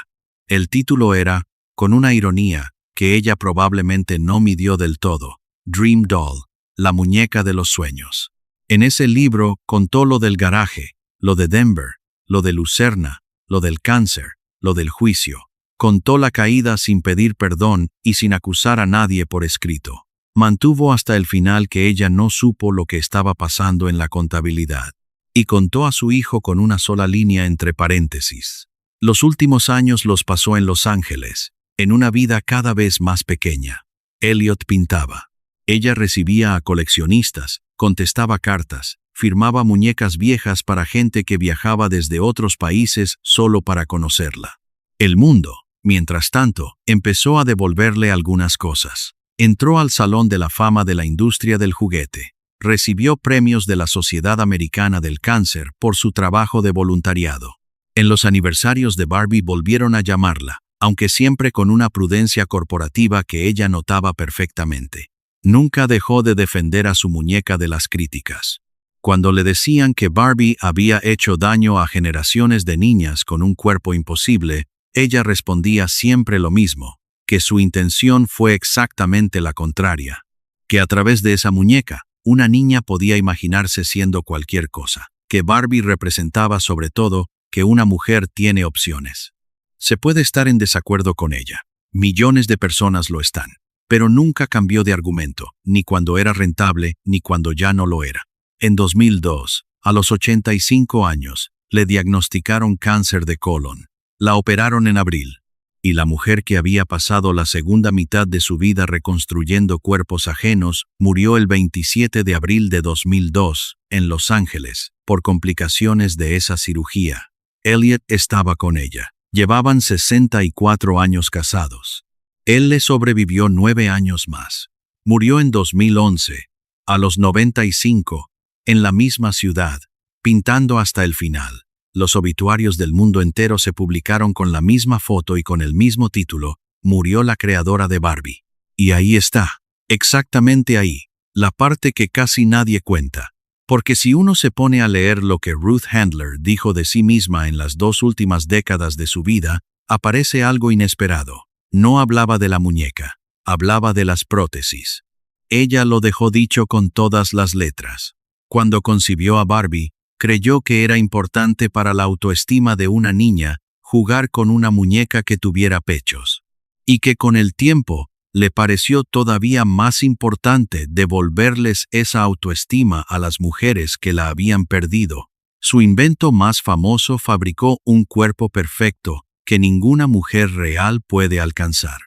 Speaker 1: El título era, con una ironía que ella probablemente no midió del todo, Dream Doll, la muñeca de los sueños. En ese libro contó lo del garaje, lo de Denver, lo de Lucerna, lo del cáncer, lo del juicio. Contó la caída sin pedir perdón y sin acusar a nadie por escrito. Mantuvo hasta el final que ella no supo lo que estaba pasando en la contabilidad. Y contó a su hijo con una sola línea entre paréntesis. Los últimos años los pasó en Los Ángeles, en una vida cada vez más pequeña. Elliot pintaba. Ella recibía a coleccionistas, contestaba cartas, firmaba muñecas viejas para gente que viajaba desde otros países solo para conocerla. El mundo, mientras tanto, empezó a devolverle algunas cosas. Entró al Salón de la Fama de la Industria del Juguete. Recibió premios de la Sociedad Americana del Cáncer por su trabajo de voluntariado. En los aniversarios de Barbie volvieron a llamarla, aunque siempre con una prudencia corporativa que ella notaba perfectamente. Nunca dejó de defender a su muñeca de las críticas. Cuando le decían que Barbie había hecho daño a generaciones de niñas con un cuerpo imposible, ella respondía siempre lo mismo, que su intención fue exactamente la contraria, que a través de esa muñeca, una niña podía imaginarse siendo cualquier cosa, que Barbie representaba sobre todo que una mujer tiene opciones. Se puede estar en desacuerdo con ella, millones de personas lo están, pero nunca cambió de argumento, ni cuando era rentable, ni cuando ya no lo era. En 2002, a los 85 años, le diagnosticaron cáncer de colon. La operaron en abril, y la mujer que había pasado la segunda mitad de su vida reconstruyendo cuerpos ajenos murió el 27 de abril de 2002, en Los Ángeles, por complicaciones de esa cirugía. Elliot estaba con ella. Llevaban 64 años casados. Él le sobrevivió 9 años más. Murió en 2011, a los 95, en la misma ciudad, pintando hasta el final. Los obituarios del mundo entero se publicaron con la misma foto y con el mismo título, Murió la creadora de Barbie. Y ahí está, exactamente ahí, la parte que casi nadie cuenta. Porque si uno se pone a leer lo que Ruth Handler dijo de sí misma en las 2 últimas décadas de su vida, aparece algo inesperado. No hablaba de la muñeca, hablaba de las prótesis. Ella lo dejó dicho con todas las letras. Cuando concibió a Barbie, creyó que era importante para la autoestima de una niña jugar con una muñeca que tuviera pechos. Y que con el tiempo, le pareció todavía más importante devolverles esa autoestima a las mujeres que la habían perdido. Su invento más famoso fabricó un cuerpo perfecto que ninguna mujer real puede alcanzar.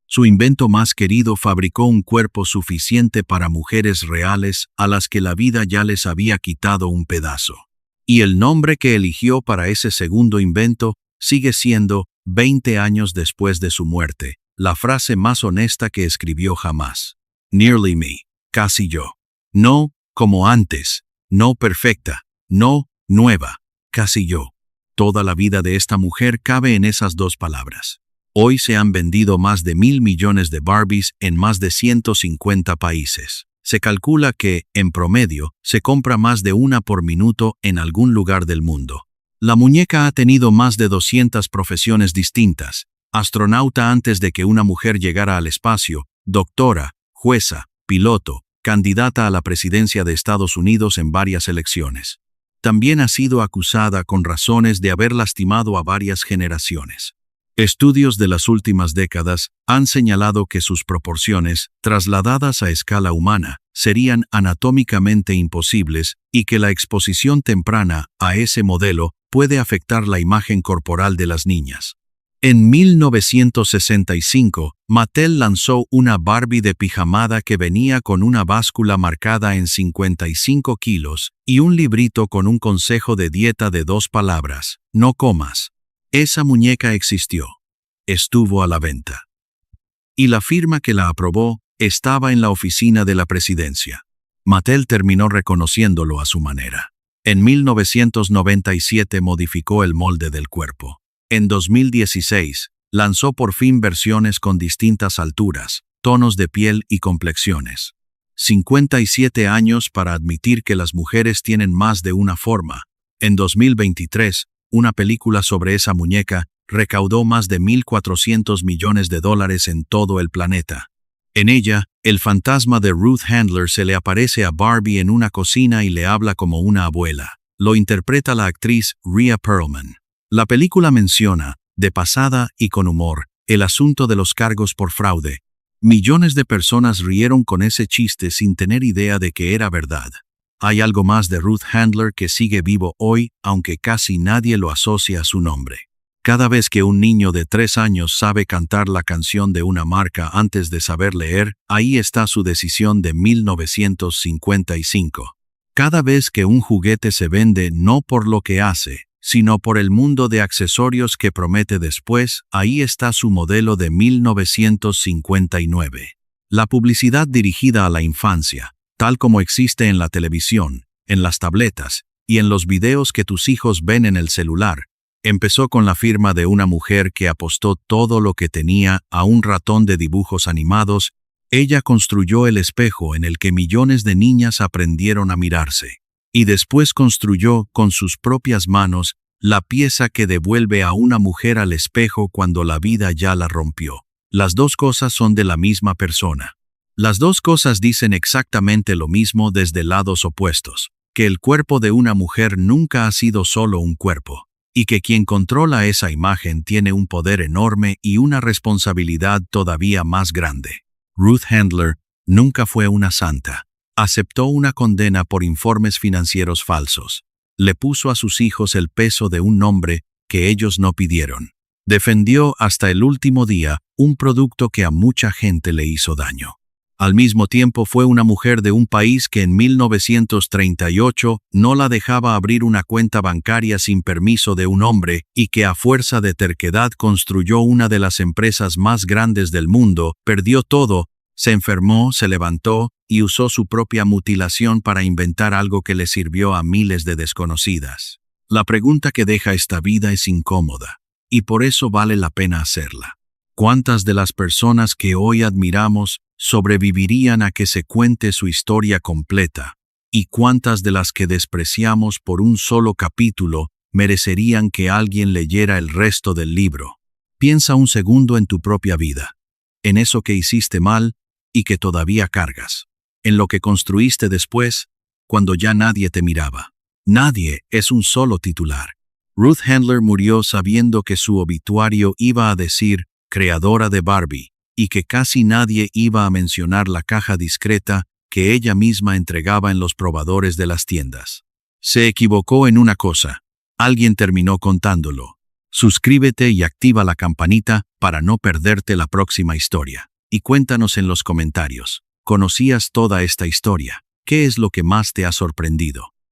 Speaker 1: Su invento más querido fabricó un cuerpo suficiente para mujeres reales a las que la vida ya les había quitado un pedazo. Y el nombre que eligió para ese segundo invento sigue siendo, 20 años después de su muerte, la frase más honesta que escribió jamás. Nearly me, casi yo. No, como antes, no perfecta, no, nueva, casi yo. Toda la vida de esta mujer cabe en esas 2 palabras. Hoy se han vendido más de 1.000 millones de Barbies en más de 150 países. Se calcula que, en promedio, se compra más de una por minuto en algún lugar del mundo. La muñeca ha tenido más de 200 profesiones distintas. Astronauta antes de que una mujer llegara al espacio, doctora, jueza, piloto, candidata a la presidencia de Estados Unidos en varias elecciones. También ha sido acusada con razones de haber lastimado a varias generaciones. Estudios de las últimas décadas han señalado que sus proporciones, trasladadas a escala humana, serían anatómicamente imposibles y que la exposición temprana a ese modelo puede afectar la imagen corporal de las niñas. En 1965, Mattel lanzó una Barbie de pijamada que venía con una báscula marcada en 55 kilos y un librito con un consejo de dieta de 2 palabras, no comas. Esa muñeca existió. Estuvo a la venta. Y la firma que la aprobó estaba en la oficina de la presidencia. Mattel terminó reconociéndolo a su manera. En 1997 modificó el molde del cuerpo. En 2016, lanzó por fin versiones con distintas alturas, tonos de piel y complexiones. 57 años para admitir que las mujeres tienen más de una forma. En 2023, una película sobre esa muñeca recaudó más de $1.400 millones en todo el planeta. En ella, el fantasma de Ruth Handler se le aparece a Barbie en una cocina y le habla como una abuela. Lo interpreta la actriz Rhea Perlman. La película menciona, de pasada y con humor, el asunto de los cargos por fraude. Millones de personas rieron con ese chiste sin tener idea de que era verdad. Hay algo más de Ruth Handler que sigue vivo hoy, aunque casi nadie lo asocia a su nombre. Cada vez que un niño de 3 años sabe cantar la canción de una marca antes de saber leer, ahí está su decisión de 1955. Cada vez que un juguete se vende no por lo que hace, sino por el mundo de accesorios que promete después. Ahí está su modelo de 1959. La publicidad dirigida a la infancia, tal como existe en la televisión, en las tabletas y en los videos que tus hijos ven en el celular, empezó con la firma de una mujer que apostó todo lo que tenía a un ratón de dibujos animados. Ella construyó el espejo en el que millones de niñas aprendieron a mirarse. Y después construyó, con sus propias manos, la pieza que devuelve a una mujer al espejo cuando la vida ya la rompió. Las dos cosas son de la misma persona. Las dos cosas dicen exactamente lo mismo desde lados opuestos, que el cuerpo de una mujer nunca ha sido solo un cuerpo, y que quien controla esa imagen tiene un poder enorme y una responsabilidad todavía más grande. Ruth Handler nunca fue una santa. Aceptó una condena por informes financieros falsos. Le puso a sus hijos el peso de un nombre que ellos no pidieron. Defendió hasta el último día un producto que a mucha gente le hizo daño. Al mismo tiempo fue una mujer de un país que en 1938 no la dejaba abrir una cuenta bancaria sin permiso de un hombre y que a fuerza de terquedad construyó una de las empresas más grandes del mundo, perdió todo, se enfermó, se levantó y usó su propia mutilación para inventar algo que le sirvió a miles de desconocidas. La pregunta que deja esta vida es incómoda, y por eso vale la pena hacerla. ¿Cuántas de las personas que hoy admiramos sobrevivirían a que se cuente su historia completa? ¿Y cuántas de las que despreciamos por un solo capítulo merecerían que alguien leyera el resto del libro? Piensa un segundo en tu propia vida, en eso que hiciste mal y que todavía cargas, en lo que construiste después, cuando ya nadie te miraba. Nadie es un solo titular. Ruth Handler murió sabiendo que su obituario iba a decir creadora de Barbie, y que casi nadie iba a mencionar la caja discreta que ella misma entregaba en los probadores de las tiendas. Se equivocó en una cosa. Alguien terminó contándolo. Suscríbete y activa la campanita para no perderte la próxima historia. Y cuéntanos en los comentarios, ¿conocías toda esta historia? ¿Qué es lo que más te ha sorprendido?